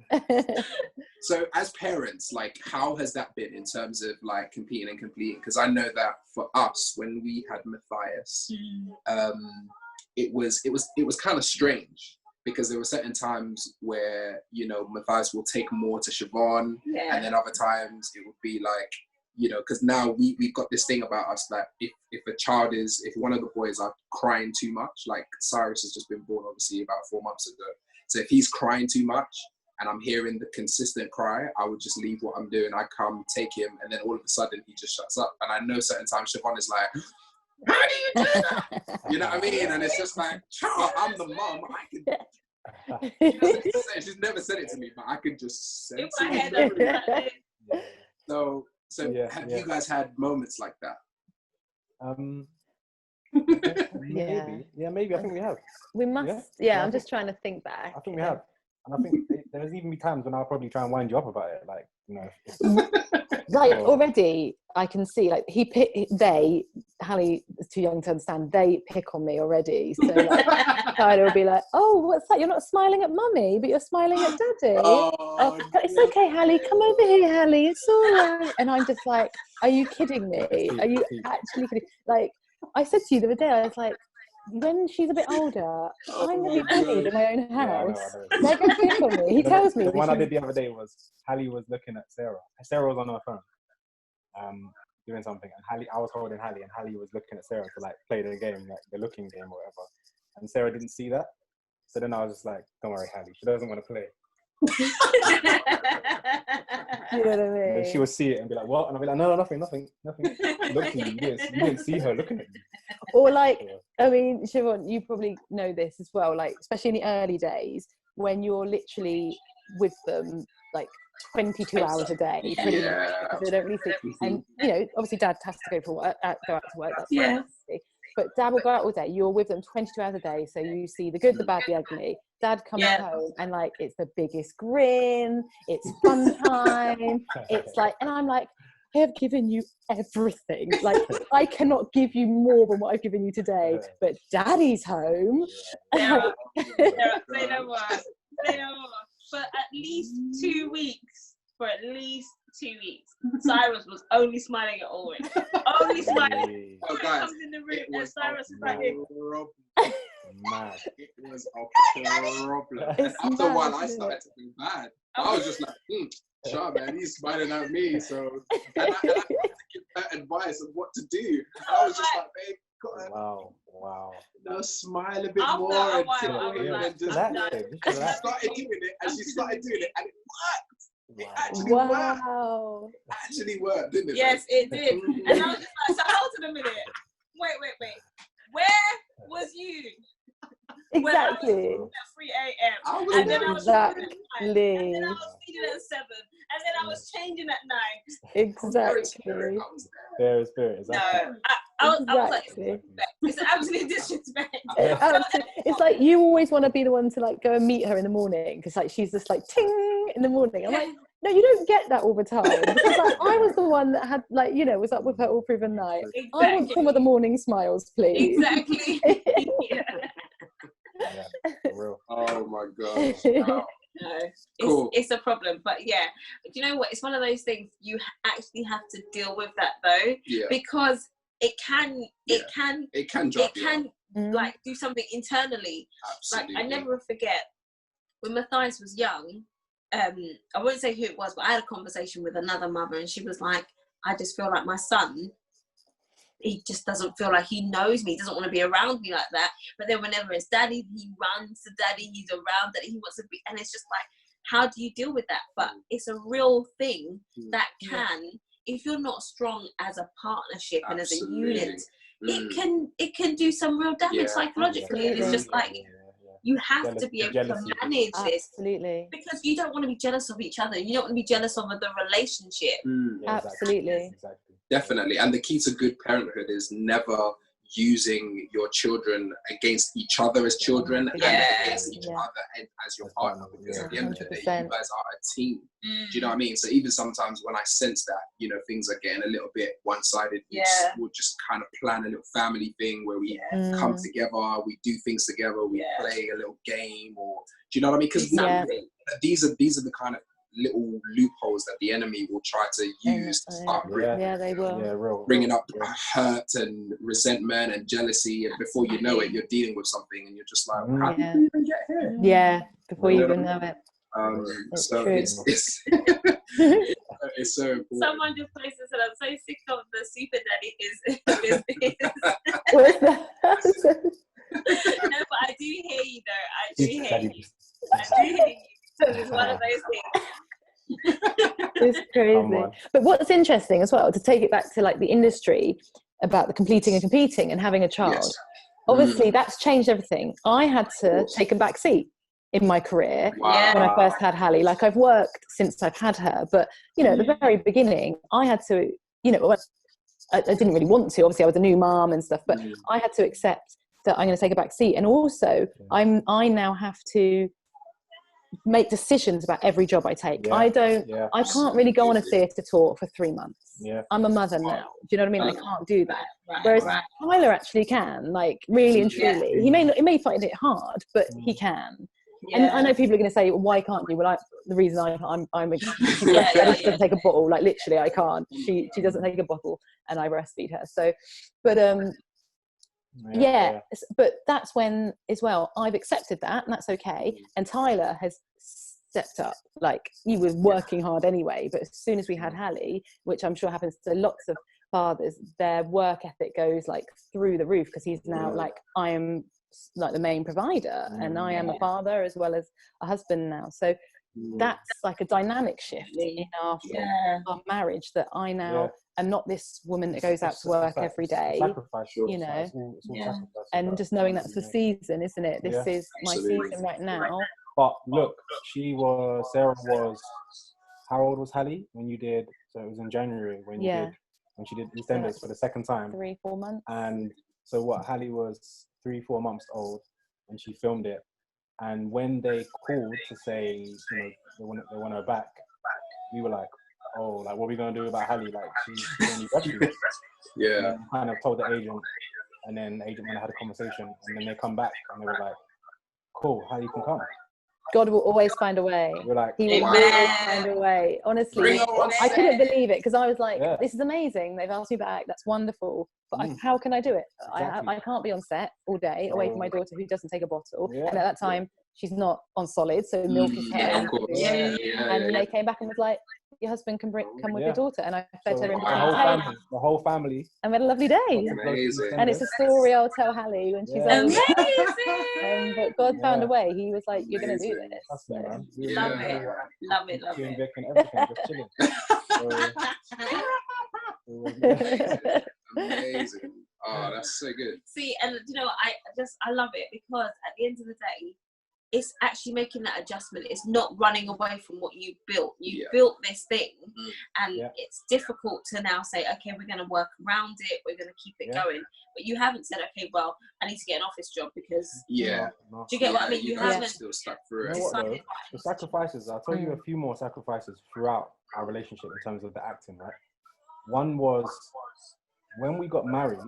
So as parents, like, how has that been in terms of like competing and completing? Because I know that for us, when we had Matthias, it was kind of strange. Because there were certain times where, you know, Matthias will take more to Siobhan, and then other times it would be like, you know, because now we've got this thing about us that if one of the boys are crying too much, like Cyrus has just been born obviously about 4 months ago. So if he's crying too much and I'm hearing the consistent cry, I would just leave what I'm doing. I come, take him, and then all of a sudden he just shuts up. And I know certain times Siobhan is like, how do you do that? You know what I mean? And it's just like, I'm the mum. She's never said it to me, but I could just sense it. So have you guys had moments like that? Maybe. I think we have. We must. Yeah, I'm just trying to think back. I think we have. And I think there's even be times when I'll probably try and wind you up about it, like, you know. Like already, I can see like Hallie is too young to understand. They pick on me already, so like, Tyler will be like, "Oh, what's that? You're not smiling at mummy, but you're smiling at daddy." It's okay, Hallie. Come over here, Hallie. It's all right. And I'm just like, "Are you kidding me? Are you actually kidding?" Like I said to you the other day, I was like, when she's a bit older, I'm going to be bullied in my own house. They're going to pick on me. He tells me. The one I did the other day was Hallie was looking at Sarah. Sarah was on her phone, doing something, and I was holding Hallie, and Hallie was looking at Sarah to like play the game, like the looking game or whatever. And Sarah didn't see that, so then I was just like, "Don't worry, Hallie. She doesn't want to play." You know what I mean? And she would see it and be like, "What?" And I'd be like, "No, nothing. Look at you. You didn't see her looking at you." Or like, I mean, Siobhan, you probably know this as well, like, especially in the early days, when you're literally with them, like, 22 hours a day, pretty much, because they don't really think, and, you know, obviously Dad has to go out to work, that's but Dad will go out all day. You're with them 22 hours a day, so you see the good, the bad, the ugly. Dad comes home and like it's the biggest grin. It's fun time. It's like, and I'm like, I have given you everything. Like, I cannot give you more than what I've given you today. But Daddy's home. Sarah, say no more. Say no more. For at least 2 weeks. Cyrus was only smiling at Owen. Only smiling. Oh, guys, comes in the room and Cyrus is like, Mad. it was a problem. After a while, I started to feel bad. I was just like, sure, man, he's smiling at me. So, and I had to give her advice on what to do. I was just like, babe, Wow. now smile a bit After more. a And while, tip I was in like, and just, I'm done. and she started doing it, and it worked. It actually Wow. worked. It actually worked, didn't it? Yes, it did. And I was just like, so hold on a minute. Wait. Where was you? Exactly. When I was at 3 a.m. was And then I was Exactly. and then I was feeding at 7. And then I was changing at 9. Exactly. Fair spirit. No, I was like, Exactly. it's an absolute disrespect. It's like you always want to be the one to like go and meet her in the morning because like she's just like ting in the morning. I'm like, no, you don't get that all the time. Because like I was the one that had like, you know, was up with her all through the night. Exactly. I want some of the morning smiles, please. Exactly. For real. Oh my gosh. Wow. No, Cool. it's a problem. But yeah, do you know what? It's one of those things you actually have to deal with that though, because it can like do something internally. Absolutely. Like I never forget when Matthias was young. I won't say who it was, but I had a conversation with another mother, and she was like, "I just feel like my son. He just doesn't feel like he knows me. He doesn't want to be around me like that. But then whenever it's Daddy, he runs to Daddy. He's around Daddy. He wants to be." And it's just like, how do you deal with that? But it's a real thing that can, if you're not strong as a partnership and as a unit, it can do some real damage psychologically. And it's just like, you have to be able to manage this. Absolutely. Because you don't want to be jealous of each other. You don't want to be jealous of the relationship. Absolutely. Exactly. Definitely. And the key to good parenthood is never using your children against each other as children and against each other as your partner, because at the end of the day, you guys are a team. Do you know what I mean? So even sometimes when I sense that, you know, things are getting a little bit one-sided, we'll just kind of plan a little family thing where we come together, we do things together, we play a little game, or do you know what I mean? Because these are the kind of little loopholes that the enemy will try to use to start bringing up hurt and resentment and jealousy, and before you know it, you're dealing with something and you're just like, how did you even get here? Yeah, before you even know it. So it's it's so important. Someone just posted and said, "I'm so sick of the super daddy business." What's that? No, but I do hear you though. I do hear you. It's one of those things. It's crazy. But what's interesting as well, to take it back to like the industry about the completing and competing and having a child, obviously that's changed everything. I had to take a back seat in my career when I first had Hallie. Like I've worked since I've had her, but you know, at the very beginning I had to, you know, I didn't really want to, obviously I was a new mom and stuff, but I had to accept that I'm going to take a back seat. And also I now have to make decisions about every job I take. I can't really go on a theatre tour for 3 months. I'm a mother now. Do you know what I mean? I can't do that. Whereas Tyler actually can, like really and truly. He may find it hard, but he can. And I know people are going to say, well, why can't you? Well, the reason I'm she doesn't take a bottle. Like literally, I can't. She doesn't take a bottle, and I breastfeed her. So, but but that's when as well I've accepted that, and that's okay. And Tyler has stepped up. Like he was working hard anyway, but as soon as we had Hallie, which I'm sure happens to lots of fathers, their work ethic goes like through the roof, because he's now like, I am like the main provider, and I am a father as well as a husband now. So that's like a dynamic shift in our marriage, that I now am not this woman that goes out to work every day, you know, and just knowing that's the season, isn't it? This is my season right now. But look, Sarah was, how old was Hallie when you did, so it was in January when you did, when she did EastEnders for the second time. 3-4 months. And So what? Hallie was 3-4 months old when she filmed it, and when they called to say, they want her back, we were like, oh, like what are we gonna do about Hallie? Like she's only breastfeeding. Yeah. And then kind of told the agent, and then the agent went and had a conversation, and then they come back and they were like, cool, Hallie can come. God will always find a way. We're like, He will always find a way. Honestly, I couldn't believe it because I was like, this is amazing. They've asked me back. That's wonderful. But how can I do it? Exactly. I can't be on set all day away from my daughter who doesn't take a bottle. And at that time, she's not on solid, so milk is her. And they came back and was like, your husband can come with your daughter. And I fed her in between takes. The whole family. And we had a lovely day. Amazing. And it's a story I'll tell Hallie when she's Amazing. but God found a way. He was like, you're going to do this. Trust me, man. Love it. Vic and everything, just chilling. Amazing. Oh, that's so good. See, and I love it because at the end of the day, it's actually making that adjustment. It's not running away from what you built. You built this thing, and it's difficult to now say, okay, we're going to work around it. We're going to keep it going. But you haven't said, okay, well, I need to get an office job because. Do you get what I mean? You haven't still stuck through it. You know what, though? The sacrifices. I'll tell you a few more sacrifices throughout our relationship in terms of the acting. Right. One was when we got married.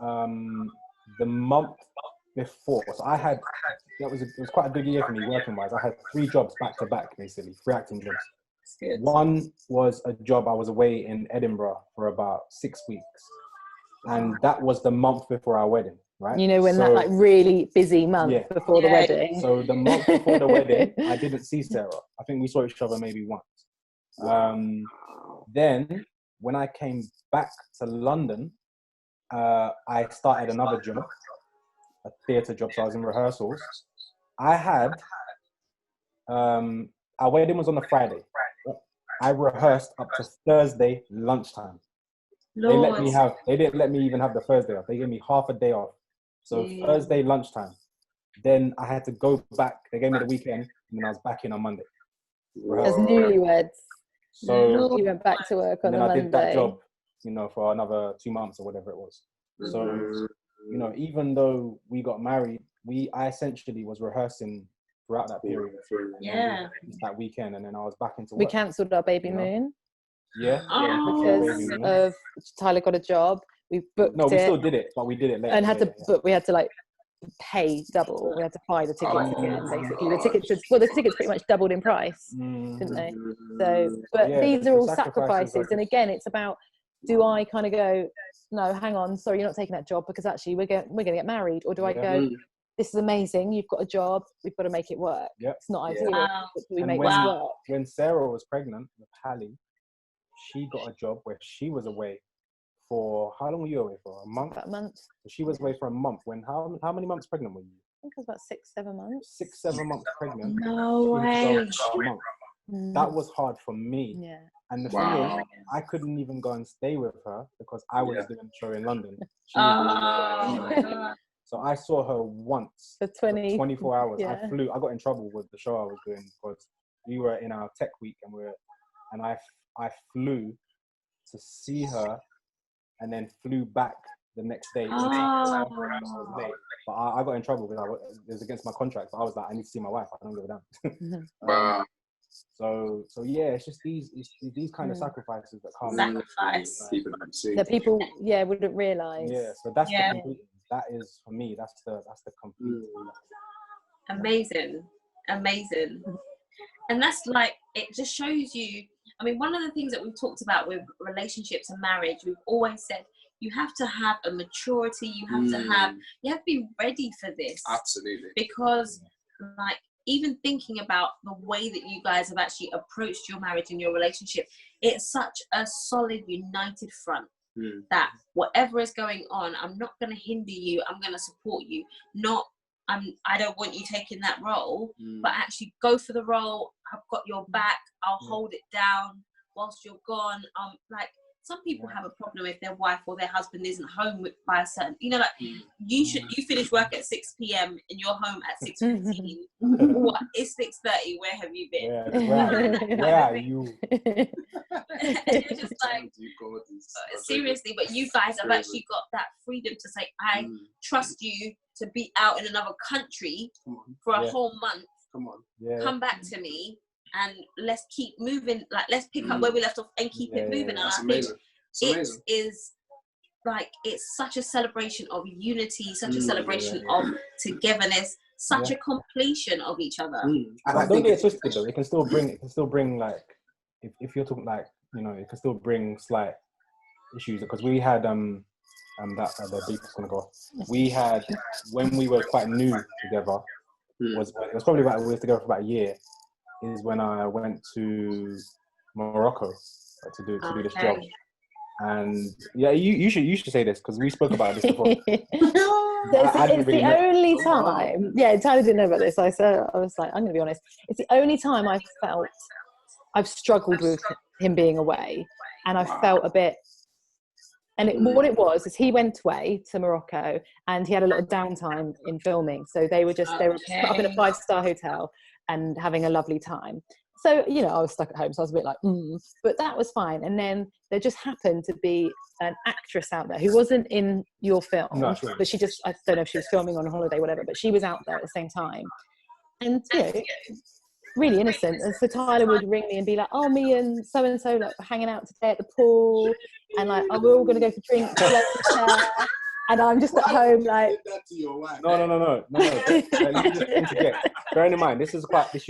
The month before, so it was quite a good year for me working wise. I had 3 jobs back to back, basically 3 acting jobs. One was a job I was away in Edinburgh for about 6 weeks, and that was the month before our wedding, right? You know, when that like really busy month before the wedding. So the month before the wedding, I didn't see Sarah. I think we saw each other maybe once. Then when I came back to London, I started another job, a theatre job, so I was in rehearsals. I had, our wedding was on a Friday. I rehearsed up to Thursday lunchtime. They didn't let me even have the Thursday off. They gave me half a day off. So Thursday lunchtime. Then I had to go back. They gave me the weekend, and then I was back in on Monday. As newlyweds. So you went back to work on the Monday. I did that job, for another 2 months or whatever it was. So, even though we got married, I essentially was rehearsing throughout that period. That weekend, and then I was back into work. We cancelled our baby moon. Because of Tyler got a job. We booked we still did it, but we did it later. And we had to like pay double. We had to buy the tickets again, basically. The tickets pretty much doubled in price, didn't they? So, but these are all sacrifices. And again, it's about, do I kind of go, no, hang on, sorry, you're not taking that job because actually we're going to get married? Or do I go, this is amazing, you've got a job, we've got to make it work. It's not ideal, but do we make this work? When Sarah was pregnant with Hallie, she got a job where she was away for, how long were you away for? A month? About a month. She was away for a month. How many months pregnant were you? I think it was about 6-7 months. 6-7 months pregnant. No way. That was hard for me. Yeah. And the thing is, I couldn't even go and stay with her because I was doing a show in London. So I saw her once for 24 hours. Yeah. I got in trouble with the show I was doing because we were in our tech week and I flew to see her and then flew back the next day. But I got in trouble because it was against my contract. But I was like, I need to see my wife. I don't give a damn. So yeah, it's just these kind of sacrifices that come. That people wouldn't realise. Yeah, so that's the complete. That is for me. That's the complete. Amazing. And that's like, it just shows you. I mean, one of the things that we've talked about with relationships and marriage, we've always said you have to have a maturity. You have to be ready for this. Absolutely. Because like, even thinking about the way that you guys have actually approached your marriage and your relationship, it's such a solid, united front that whatever is going on, I'm not going to hinder you. I'm going to support you. I don't want you taking that role, but actually go for the role. I've got your back. I'll hold it down whilst you're gone. Like, some people have a problem if their wife or their husband isn't home by a certain, you know, like you finish work at 6 p.m. and you're home at 6:15. What? It's 6:30. Where have you been? Yeah, where are you? And you're just like, seriously, but you guys have actually got that freedom to say, I trust you to be out in another country for a whole month. Come back to me and let's keep moving. Like, let's pick up where we left off and keep it moving. And That's I amazing. think it is like, it's such a celebration of unity, such a celebration of togetherness, such a completion of each other. And I don't get it twisted though. It can still bring like, if you're talking like, you know, it can still bring slight issues, because we had the beep is gonna go off. We had, when we were quite new together, it was probably about, we were together for about a year, is when I went to Morocco to do this job. And yeah, you should say this, because we spoke about this before. It's the only time. Yeah, Tyler didn't know about this. I was like, I'm going to be honest. It's the only time I felt I've struggled with him being away, and I felt a bit. And what it was is he went away to Morocco, and he had a lot of downtime in filming. So they were put up in a 5-star hotel and having a lovely time. So, you know, I was stuck at home, so I was a bit like, but that was fine. And then there just happened to be an actress out there who wasn't in your film, but she just, I don't know if she was filming on a holiday, whatever, but she was out there at the same time. And, you know, really innocent. And so Tyler would ring me and be like, oh, me and so-and-so, like, we're hanging out today at the pool. And like, oh, we're all going to go for drinks later. And I'm just at home like... No. Let me just interject. Bearing in mind, she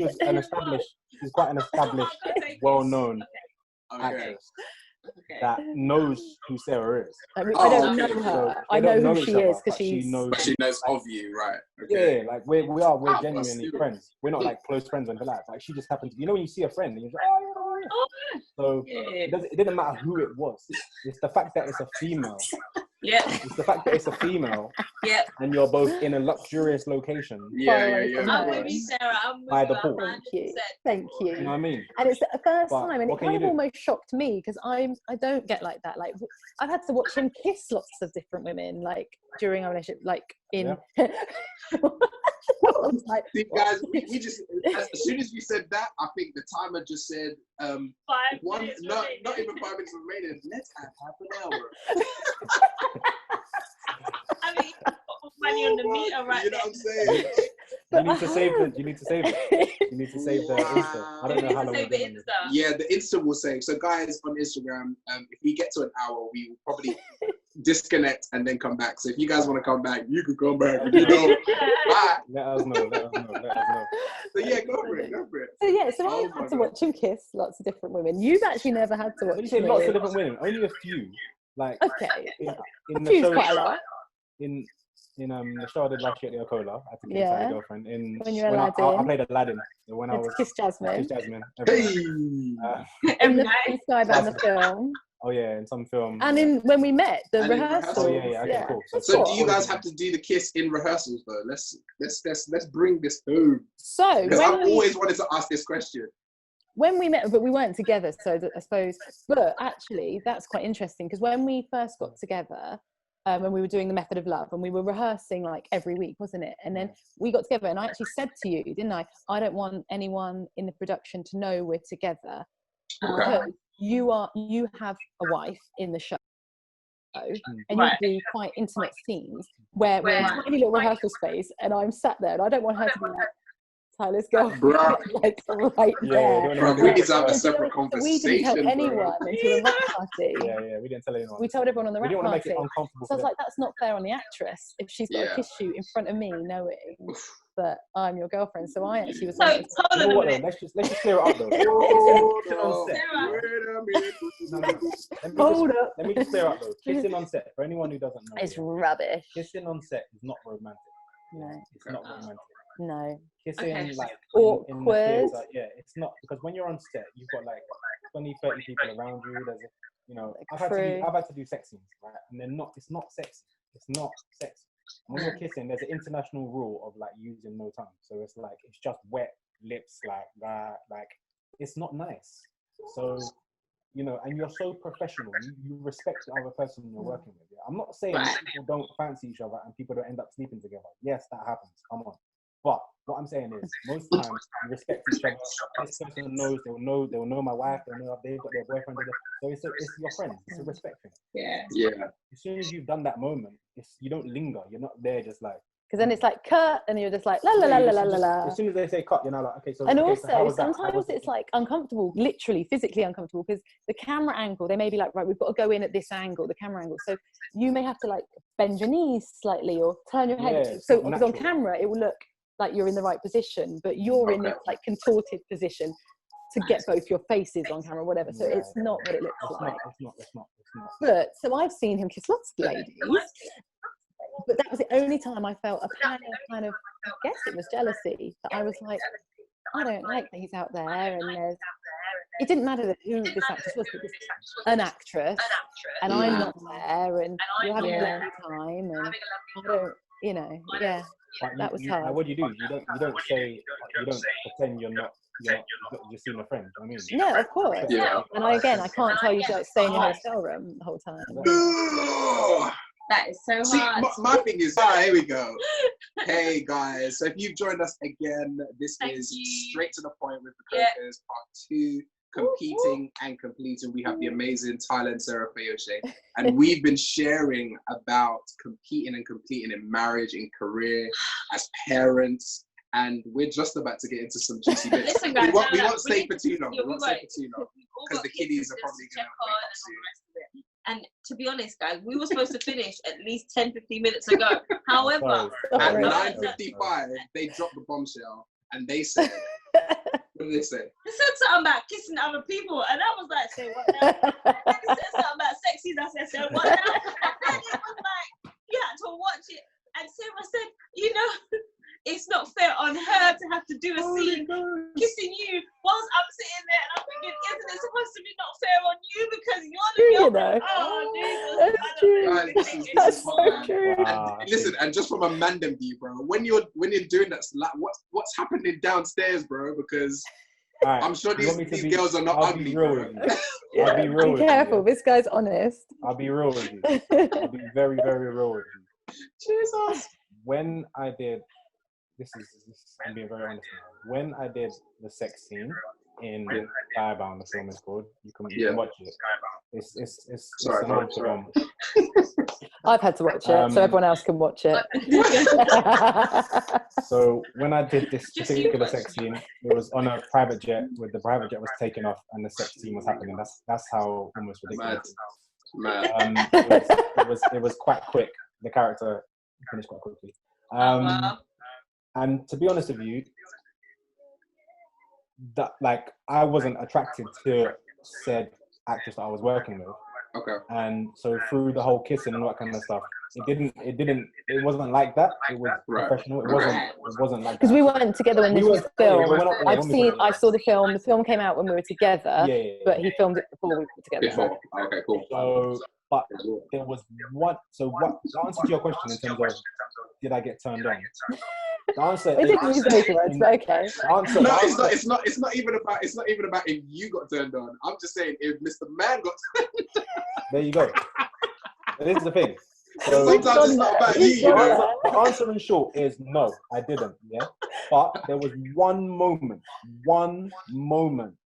was an established, well-known actress that knows who Sarah is. I don't know her. I know who she is because she knows. But she knows of you, right? Okay. Yeah, like we're genuinely friends. We're not like close friends or anything like that. Like, she just happened to, you know, when you see a friend and you're like, oh, yeah. So it didn't matter who it was. It's the fact that it's a female. Yeah. It's the fact that it's a female. Yeah. And you're both in a luxurious location. Yeah. I'm with you, Sarah. I'm by the with pool. you. Thank you. You know what I mean? And it's the first time, and it kind of do? almost shocked me, because I don't get like that. Like, I've had to watch him kiss lots of different women, like during our relationship, like in. Yeah. Like, see, guys, we just, as soon as we said that, I think the timer just said 5 minutes not even 5 minutes remaining. Let's have half an hour. I mean, money on the meter right You know what I'm saying? You need to save it. You need to save the Insta. I don't know how long we're doing this. Yeah, the Insta will save. So guys on Instagram, if we get to an hour, we will probably disconnect and then come back. So if you guys want to come back, you can come back. If you don't, bye. Let us know. So yeah, go for it. So I had to watch him kiss lots of different women. You've actually never had to watch. When you say lots of different women, only a few. Like, okay, in a few's quite a lot. In the show I did last year at the Ocola, I had to kiss my girlfriend. I played Aladdin when I was Kiss Jasmine. Every night. In the film. Oh yeah, in some film. And when we met, the rehearsal. Oh yeah, okay, cool. So do you guys have to do the kiss in rehearsals though? Let's bring this home. So because I've always wanted to ask this question. When we met, but we weren't together, so I suppose. But actually, that's quite interesting, because when we first got together, when we were doing the Method of Love, and we were rehearsing like every week, wasn't it? And then we got together, and I actually said to you, didn't I? I don't want anyone in the production to know we're together, because you have a wife in the show, and you do quite intimate scenes where we're in a tiny little rehearsal space, and I'm sat there, and I don't want her to be like, Tyler's girlfriend, like right there. Bro, we need to have a separate conversation. We didn't tell anyone until the rap party. Yeah, we didn't tell anyone. We told everyone on the rap party. Make it uncomfortable. So I was like, that's not fair on the actress if she's got a kiss shoot in front of me, knowing that I'm your girlfriend. So I actually was like, let's just clear it up though. Hold up. Let me just clear it up though. Kissing on set, for anyone who doesn't know, it's rubbish. Kissing on set is not romantic. No, it's not romantic. No. Kissing like awkward. In the theater, yeah, it's not, because when you're on set, you've got like 20, 30 people around you. There's I've had to do sex scenes, right? And it's not sexy. It's not sexy. When you're kissing, there's an international rule of like using no tongue. So it's like, it's just wet lips, like that, like it's not nice. So you know, and you're so professional. You respect the other person you're working with. Yeah? I'm not saying people don't fancy each other and people don't end up sleeping together. Yes, that happens. Come on. But what I'm saying is, most times you respect each other. This person knows, they'll know my wife, they'll know they've got their boyfriend. So it's your friend. It's a respect thing. Yeah. As soon as you've done that moment, you don't linger. You're not there just like. Because then it's like cut, and you're just like la la la la la la. As soon as they say cut, you're now like, okay. So and okay, also so sometimes it's like uncomfortable, literally physically uncomfortable, because the camera angle, they may be like, right, we've got to go in at this angle, the camera angle. So you may have to like bend your knees slightly or turn your head. Yeah, so because on camera it will look like you're in the right position, but you're in this like contorted position to get both your faces on camera, whatever. So it's not what it looks like. It's not. But so I've seen him kiss lots of ladies. But that was the only time I felt a kind of, I guess it was jealousy, that I was like, I don't like that he's out there, and it didn't matter who this actress was, but an actress, and I'm not there, and you're having a lovely time, and I don't, you know, that was hard. What do? You don't pretend you're just seeing a friend. I mean, no, of course. Yeah. And I can't tell you to stay in your hotel room the whole time. That is so hard. My thing is, here we go. Hey guys, so if you've joined us again, this is straight to the point with the Cokers, part 2, competing and completing. We have the amazing Tyler and Sarah Fayose, and we've been sharing about competing and completing in marriage, in career, as parents, and we're just about to get into some juicy bits. Listen, guys, we won't stay for too long. We won't stay for too long because the kiddies are probably going to wake up soon. And to be honest, guys, we were supposed to finish at least 10-15 minutes ago. However, at 9:55, they dropped the bombshell and they said, what did they say? They said something about kissing other people, and I was like, say what now? And they said something about sexies. I said, what now? And then it was like, you had to watch it. And Sarah said, you know, it's not fair on her to have to do a scene kissing you whilst I'm sitting there, and I'm thinking, isn't it supposed to be not fair on you because you're the girl? Oh, Jesus. That's true. That's so true. And listen, and just from a mandem view, bro, when you're doing that, like, what's happening downstairs, bro? Because I'm sure these girls are not ugly, bro. I'll be real with you. Be careful, this guy's honest. I'll be real with you. I'll be very, very real with you. Jesus. When I did, I'm being very honest now. When I did the sex scene in Skybound, the film is called, you can watch it. It's sorry. I've had to watch it, so everyone else can watch it. So when I did this particular sex scene, it was on a private jet, where the private jet was taking off and the sex scene was happening. That's how almost ridiculous. Mad. It was quite quick. The character finished quite quickly. And to be honest with you, that like I wasn't attracted to said actress that I was working with. Okay. And so through the whole kissing and all that kind of stuff, it wasn't like that. It was professional. It wasn't like that. Because we weren't together when this was filmed. I saw the film. The film came out when we were together, but he filmed it before we were together. Okay, cool. So, but there was one. So what? The answer to your question in terms of did I get turned on? The answer we didn't use those words, but okay. It's not even about if you got turned on. I'm just saying if Mr. Man got turned on. There you go. This is the thing. So, sometimes it's not about you, know? The answer in short is no, I didn't. Yeah, but there was one moment.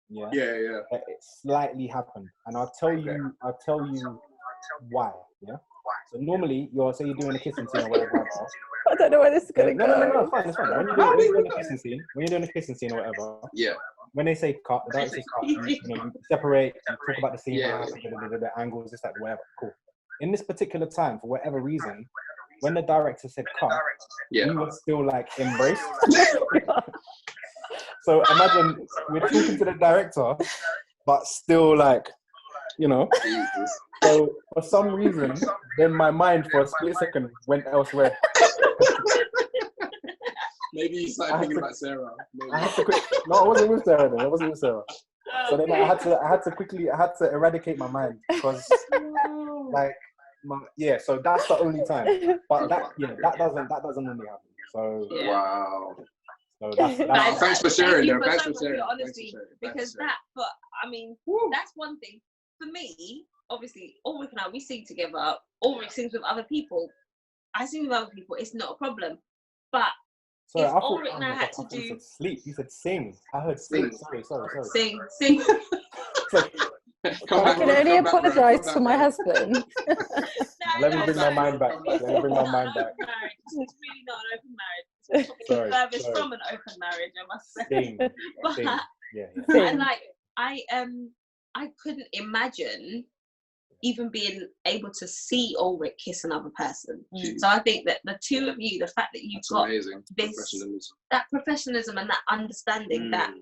Yeah. That it slightly happened, and I'll tell you why. Yeah. So normally, you're doing a kissing scene or whatever. I don't know where this is going to go. No, it's fine. When you're doing a kissing scene or whatever, when they say cut, the director says cut, you separate, you talk about the scene, the angles, this, that, whatever. Cool. In this particular time, for whatever reason, when the director said cut, we were still like embraced. So imagine we're talking to the director, but still like, Jesus. So for some reason, then my mind for a split second went elsewhere. Maybe you started thinking about Sarah. I wasn't with Sarah then. I wasn't with Sarah. So then I had to eradicate my mind because so that's the only time. But that doesn't really happen. So wow. So that's thanks for sharing. Thank you for so much for your honesty, because that's one thing. for me, obviously, Ulrich and I, we sing together. Ulrich sings with other people. I sing with other people. It's not a problem. But Sorry, if I thought, Ulrich and I had to you do said sleep. You said sing. I heard sing. Sorry. sing. It's like, I can only apologise for my husband. Let me bring my mind back. Let me bring my mind back. It's really not an open marriage. It's Sorry. furthest from an open marriage, I must say. Sing. But Sing. Yeah. and like I couldn't imagine even being able to see Ulrich kiss another person. So I think that the two of you, the fact that you've got amazing. this that professionalism and that understanding that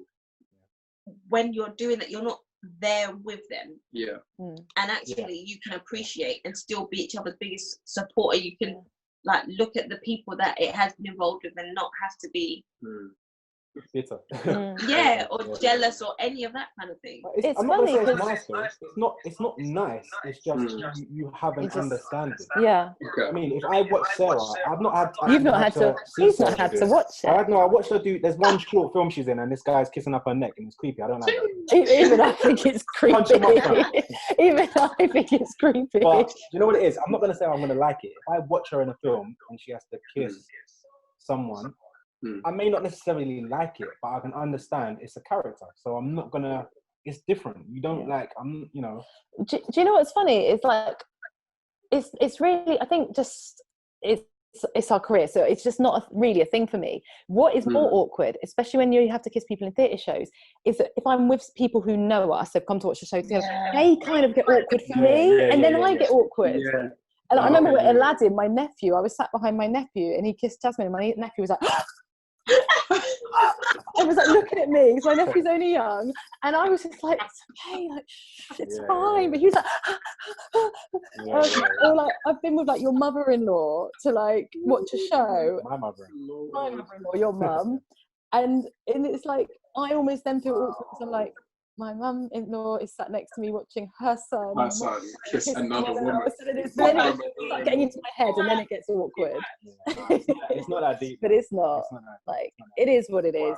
when you're doing that, you're not there with them. Yeah. And actually you can appreciate and still be each other's biggest supporter. You can like look at the people that it has been involved with and not have to be bitter. or jealous or any of that kind of thing. It's I'm not funny gonna say it's 'cause- nice though. It's not nice. It's just you have an understanding. Yeah. Okay. I mean, if I watch Sarah, I've not had. You've not had to. He's not had to watch it. I watched her do. There's one short film she's in, and this guy's kissing up her neck, and it's creepy. I don't like that. Even I think it's creepy. Punch him up front. Even I think it's creepy. But you know what it is? I'm not gonna say I'm gonna like it. If I watch her in a film and she has to kiss someone, I may not necessarily like it, but I can understand it's a character. So I'm not gonna. It's different. You don't like. You know. Do you know what's funny? It's like, it's really. I think just it's our career, so it's just not really a thing for me. What is more awkward, especially when you have to kiss people in theatre shows, is that if I'm with people who know us, have come to watch the show together, they kind of get awkward for me, and then I get awkward. Yeah. And I remember with Aladdin, my nephew, I was sat behind my nephew, and he kissed Jasmine, and my nephew was like. I was like looking at me because my nephew's only young, and I was just like, "It's okay, like it's fine." But he was like, or like I've been with like your mother-in-law to like watch a show. My mother-in-law, your mum, and it's like I almost then feel awkward because I'm like, my mum-in-law is sat next to me watching her son. My son kiss another woman. Then it's like getting into my head, and then it gets awkward. It's not that deep. But it's not. Like, it is what it is.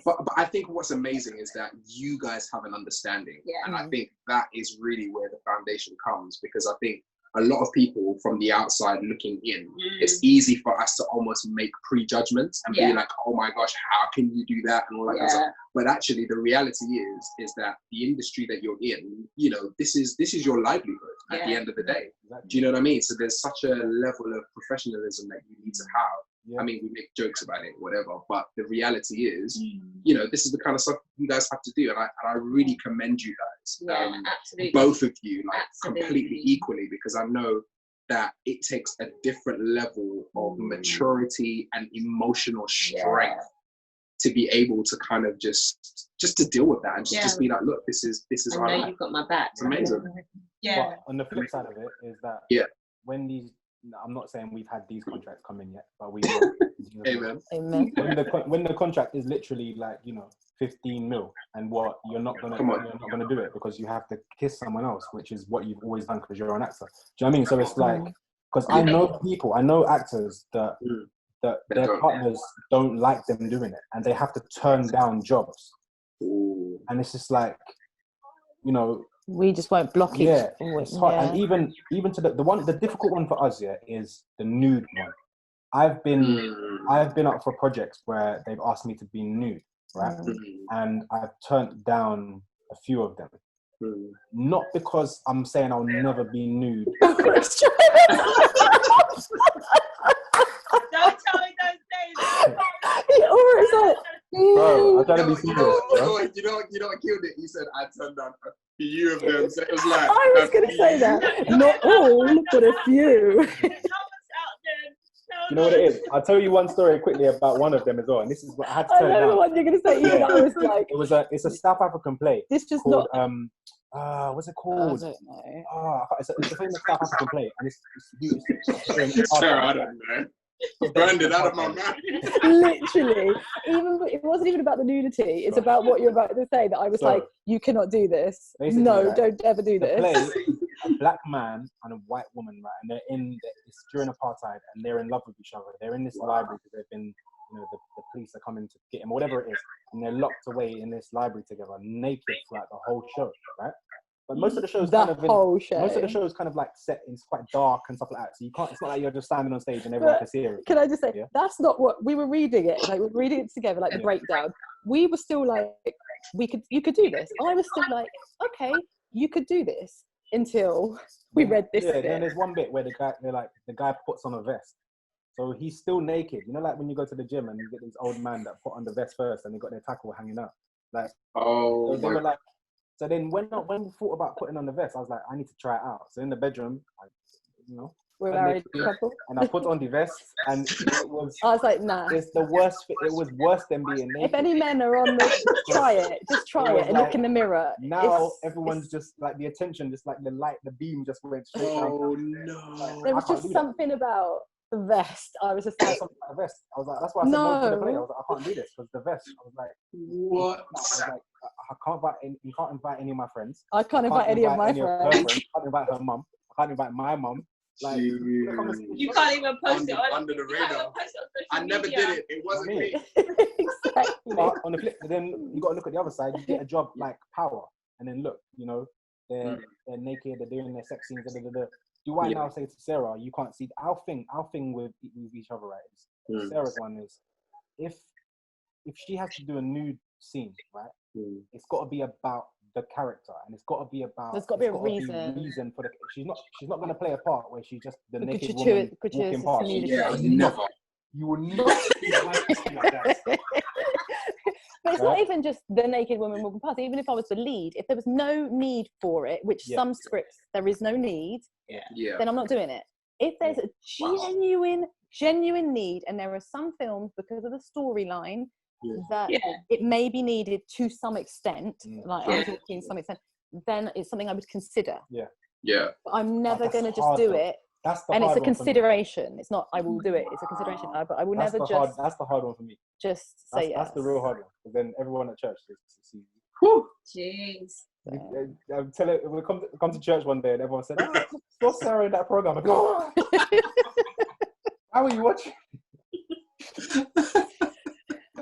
Wow. But I think what's amazing is that you guys have an understanding. And I think that is really where the foundation comes, because I think a lot of people from the outside looking in, it's easy for us to almost make prejudgments and be like, oh my gosh, how can you do that? And all that kind of stuff. But actually the reality is that the industry that you're in, you know, this is your livelihood at the end of the day. Do you know what I mean? So there's such a level of professionalism that you need to have. I mean, we make jokes about it, whatever, but the reality is, you know, this is the kind of stuff you guys have to do. And I really commend you guys, absolutely. Both of you, like completely equally, because I know that it takes a different level of maturity and emotional strength to be able to kind of just to deal with that and just be like, look, this is I know you've got my back. It's amazing. But on the flip side of it is that when these, I'm not saying we've had these contracts come in yet, but we will. Amen. When the contract is literally like, you know, 15 mil, and what you're not gonna do it because you have to kiss someone else, which is what you've always done because you're an actor. Do you know what I mean? So it's like, because I know actors that their partners don't like them doing it, and they have to turn down jobs. And it's just like, you know. We just won't block it. Yeah, it's hard. And even to the difficult one for us is the nude one. I've been up for projects where they've asked me to be nude, right? And I've turned down a few of them. Not because I'm saying I'll never be nude. Don't tell me those days. He always like, bro, I'm trying to be serious. You know what killed it? He said I turned down a few of them. So it was like I was going to say that. Not all, but a few. You know what it is? I'll tell you one story quickly about one of them as well. And this is what I had to turn down. I know the one you're going to say. Even I was like, it's a South African play. This just called, not. What's it called? I don't know. It's a famous South African play, and it's Sarah, I don't know. Burned it out of my mind. Literally, it wasn't even about the nudity. It's about what you're about to say. That I was like, you cannot do this. Basically, no, don't ever do this. Play, a black man and a white woman, right? And it's during apartheid, and they're in love with each other. They're in this library because they've been, you know, the police are coming to get him, or whatever it is, and they're locked away in this library together, naked throughout the whole show, right? But most of the shows The kind of whole show. most of the shows kind of like set in quite dark and stuff like that. So you can't. It's not like you're just standing on stage and everyone can see it. Can I just say, Yeah. that's not what we were reading it. Like, we were reading it together, like the breakdown. We were still like, you could do this. I was still like, okay, you could do this until we read this bit. Then there's one bit where the guy puts on a vest. So he's still naked. You know, like when you go to the gym and you get these old man that put on the vest first and they got their tackle hanging up. Like, Oh, so they were like, so then when we thought about putting on the vest, I was like, I need to try it out. So in the bedroom, We're married couple. and I put on the vest, and it was. I was like, nah. It's the worst. It was worse than being naked. If any men are on this, try it. Just try it and like, look in the mirror. Now everyone's just like the attention, just like the light, the beam just went straight down. Oh no! There was just something about the vest. I was just like, something about the vest. I was like, that's why I said no to the play. I was like, I can't do this because the vest. I was like, what? I was like, I can't invite you can't invite any of my friends. I can't invite any of my friends. I can't invite her mum. I can't invite my mum. Like, you can't even post it under the radar. I never did it. It wasn't me. Exactly. But on the flip, then you got to look at the other side. You get a job like Power, and then look, they're naked, they're doing their sex scenes. Do I now say to Sarah, you can't see our thing with each other, right? Sarah's one is if she has to do a nude scene, right? It's got to be about the character, and it's got to be about. There's got to be a reason. For the. She's not going to play a part where she's just the But naked could woman you walking past. Yeah, never. You will not be like that. But it's not even just the naked woman walking past. Even if I was the lead, if there was no need for it, which some scripts there is no need, then I'm not doing it. If there's a genuine need, and there are some films because of the storyline that it may be needed to some extent, like I'm talking some extent, then it's something I would consider. Yeah. But I'm never going to just do it. And it's a consideration. It's not I will do it. It's a consideration. But I will never just. That's the hard one for me. Just say yes. That's the real hard one. Because then everyone at church sees. Jeez. I'm telling you, we come to church one day and everyone said, "Oh, Sarah in that program." I go, how are you watching?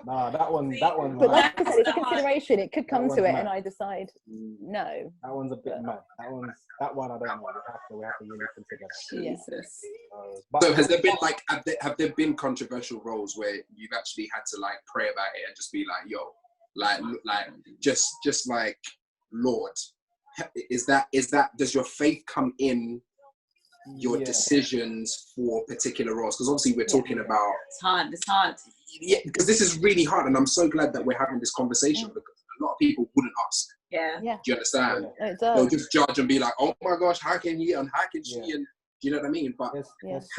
Nah, that one. But like I said, it's a consideration. It could come to it, and I decide no. That one's a bit mad. That one I don't know. We have to really consider that. Jesus. So has there been like have there been controversial roles where you've actually had to like pray about it and just be like, yo, like just like, Lord, is that does your faith come in your decisions for particular roles? Because obviously we're talking about it's hard. Yeah, because this is really hard, and I'm so glad that we're having this conversation because a lot of people wouldn't ask. Yeah. Do you understand? It does. They'll just judge and be like, "Oh my gosh, how can he and how can she?" And do you know what I mean? But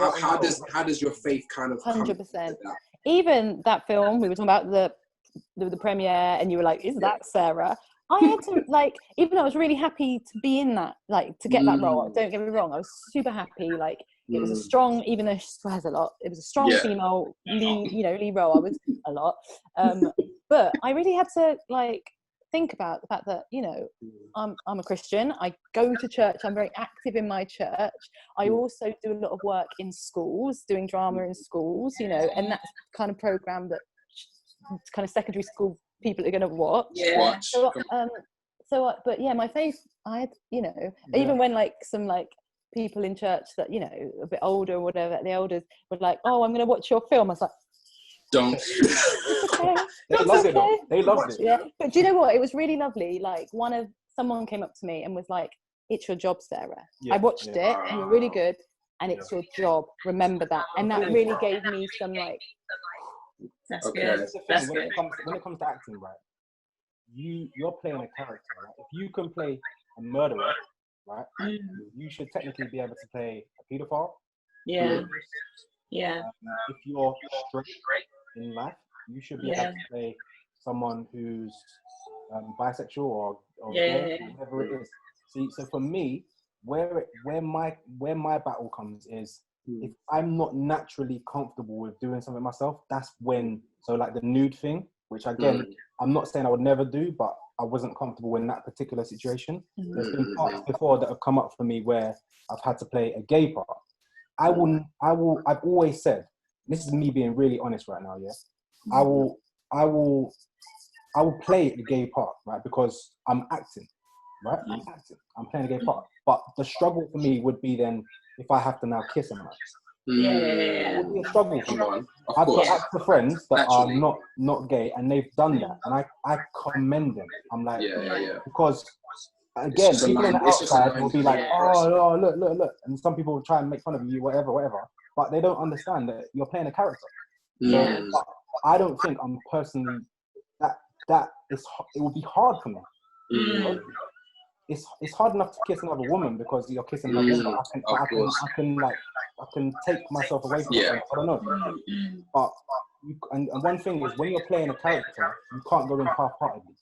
how does your faith kind of 100%? Even that film we were talking about the premiere, and you were like, "Is that Sarah?" I had to like, even though I was really happy to be in that, like to get that role. Don't get me wrong, I was super happy. Like it was a strong, even though she swears a lot, it was a strong female lead role. I was a lot, but I really had to like think about the fact that I'm a Christian. I go to church. I'm very active in my church. I also do a lot of work in schools, doing drama in schools. And that's the kind of program that kind of secondary school people are going to watch. But yeah, my faith, I had, even when like some like people in church that a bit older or whatever, the elders were like, "Oh, I'm going to watch your film." I was like, "Don't." Okay. They loved it though. They loved it. Yeah, but do you know what? It was really lovely. Like someone came up to me and was like, "It's your job, Sarah. I watched it, and you're really good, and it's your job. Remember that." And that really gave me some like. That's good. That's when good. It comes to acting, right? You're playing a character, right? If you can play a murderer, right? You should technically be able to play a paedophile. Yeah. If you're straight in life, you should be able to play someone who's bisexual or gay, whatever it is. See, so for me, where my battle comes is if I'm not naturally comfortable with doing something myself, that's when, so like the nude thing, which again, I'm not saying I would never do, but I wasn't comfortable in that particular situation. There's been parts before that have come up for me where I've had to play a gay part. I've always said, this is me being really honest right now, I will play a gay part, right? Because I'm acting. right? I'm acting. I'm playing a gay part. But the struggle for me would be then if I have to now kiss a man. It would be a struggle for me. I've got actor friends that are not gay, and they've done that, and I commend them. I'm like, because again, people on the outside will be like, oh, look, and some people will try and make fun of you, whatever, but they don't understand that you're playing a character. So I don't think I'm personally that is. It would be hard for me. You know? It's hard enough to kiss another woman because you're kissing another woman. I can take myself away from it. I don't know. But and one thing is, when you're playing a character, you can't go in half-heartedly.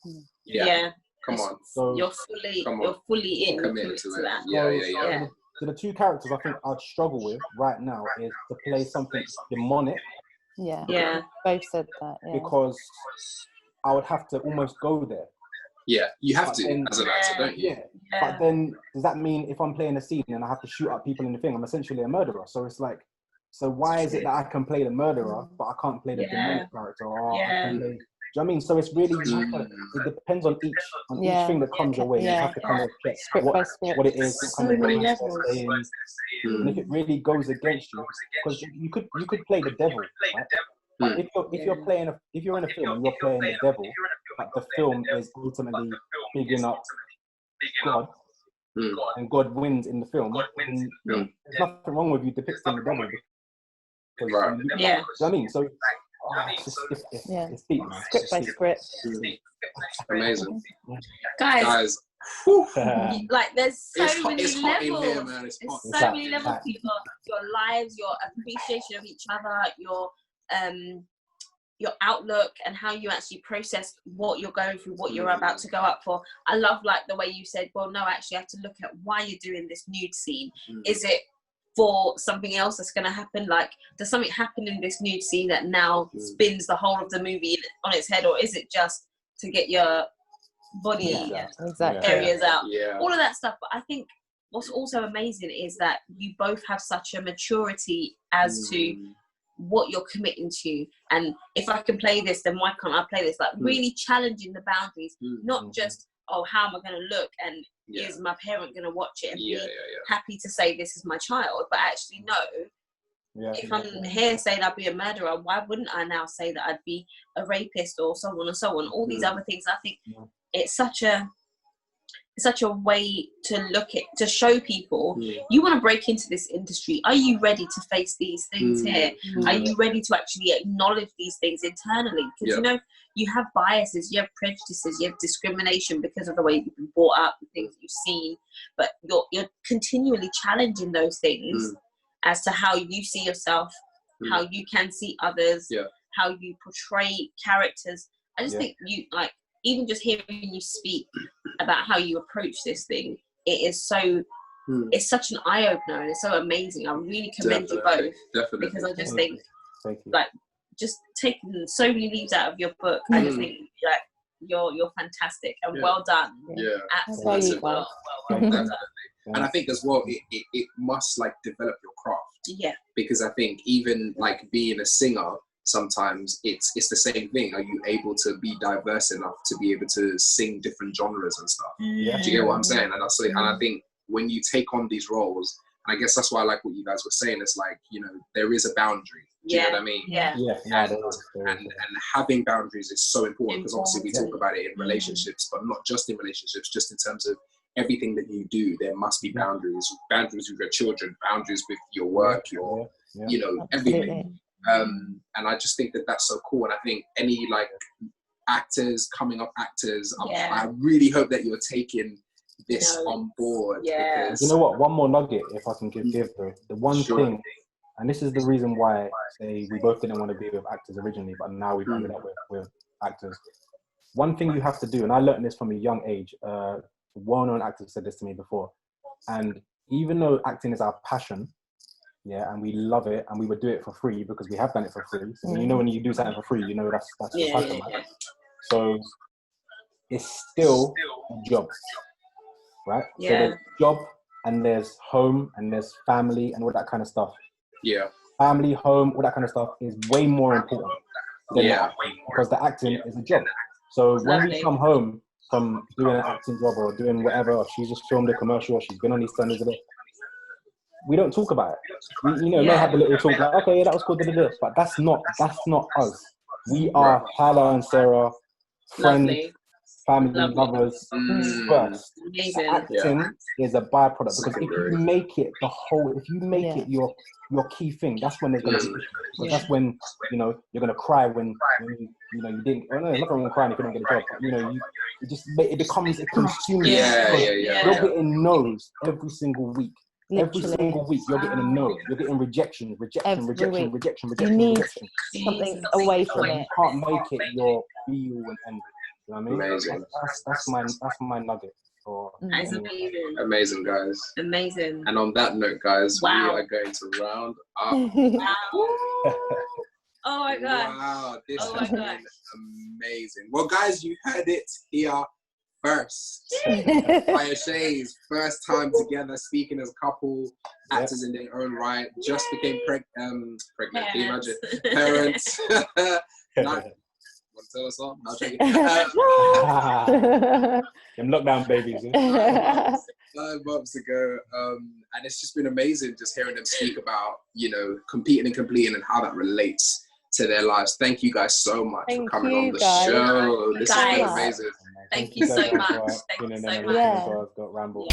Come on. So you're fully in, committed to that. Yeah. So the two characters I think I'd struggle with right now is to play something demonic. Yeah. Both said that. Yeah. Because I would have to almost go there. Yeah, you have to as an actor, don't you? Yeah. But then does that mean if I'm playing a scene and I have to shoot up people in the thing, I'm essentially a murderer? So it's like, so why is it that I can play the murderer but I can't play the demonic character? Or I can play, do you know what I mean? So it's really, it depends on each thing that comes your way. You have to kind of check what it is, kind of what you're saying. And if it really goes against you, because you could play the devil, right? But if you're in a film and you're playing the devil, but the film is ultimately bigging up God, and God wins in the film, then there's nothing wrong with you depicting the devil. You know what I mean? So it's deep, man. Script by script. Amazing. Guys. Like there's so many levels. Here, man. There's so many levels to your lives, your appreciation of each other, your outlook, and how you actually process what you're going through, what you're about to go up for. I love like the way you said, well, no, actually I have to look at why you're doing this nude scene. Is it for something else that's going to happen? Like, does something happen in this nude scene that now spins the whole of the movie on its head, or is it just to get your body areas out? All of that stuff. But I think what's also amazing is that you both have such a maturity as to what you're committing to, and if I can play this, then why can't I play this? Like really challenging the boundaries, not just, oh, how am I going to look, and is my parent going to watch it and be happy to say this is my child? But actually no, if I'm here saying I'd be a murderer, why wouldn't I now say that I'd be a rapist or so on and so on? All these other things. I think it's such a way to look at, to show people you want to break into this industry. Are you ready to face these things here? Are you ready to actually acknowledge these things internally? Because you know, you have biases, you have prejudices, you have discrimination because of the way you've been brought up, the things you've seen, but you're continually challenging those things as to how you see yourself, how you can see others, how you portray characters. I just think you, like, even just hearing you speak about how you approach this thing, it is so, it's such an eye-opener, and it's so amazing. I really commend you both. Because I just think, like, just taking so many leaves out of your book, I just think, like, you're fantastic, and well done. Absolutely well done. And I think as well, it must like develop your craft. Because I think even like being a singer, sometimes it's the same thing. Are you able to be diverse enough to be able to sing different genres and stuff? Do you get what I'm saying? And I think when you take on these roles, and I guess that's why I like what you guys were saying, it's like, you know, there is a boundary. Do you know what I mean? And having boundaries is so important, because obviously we talk about it in relationships, but not just in relationships, just in terms of everything that you do. There must be boundaries with your children, boundaries with your work, your you know, everything. And I just think that that's so cool. And I think any like actors, coming up actors, I really hope that you're taking this on board. Because, you know what? One more nugget, if I can give the one thing, and this is the reason why we both didn't want to be with actors originally, but now we've ended up with actors. One thing you have to do, and I learned this from a young age, well-known actors said this to me before, and even though acting is our passion, and we love it, and we would do it for free because we have done it for free. So you know, when you do something for free, you know that's your passion, right? So it's still a job, right? So there's job, and there's home, and there's family, and all that kind of stuff. Family, home, all that kind of stuff is way more important than that, because the acting is a job. So when we come home, from doing an acting job or doing whatever, or she's just filmed a commercial, or she's been on these standards of it. We don't talk about it. We may have a little talk like, okay, that was cool, but that's not us. We are Tyler and Sarah, friends, family, lovers first. Amazing. Acting is a byproduct, because if you make it it your key thing, that's when there's going to be issues. Because that's when you're going to cry when you didn't. Oh no, there's nothing wrong with crying if you don't get a job. But it consumes. You're getting no's every single week. Every single week, you're getting a no. You're getting rejection. You need something away from it. You can't make it your be all and end. You know what I mean? Amazing. That's my nugget. That's amazing. Amazing, guys. Amazing. And on that note, guys, we are going to round up. Oh my god. Wow, this has been amazing. Well, guys, you heard it here first. Fayose's first time together, speaking as a couple, actors in their own right, just became pregnant. Can you imagine? Parents. Want to tell us all? No, Them lockdown babies. 5 months ago, and it's just been amazing just hearing them speak about competing and completing and how that relates to their lives. Thank you guys so much for coming on the show. This has been amazing. Thank you so much. Thank you so much. Got Ramble.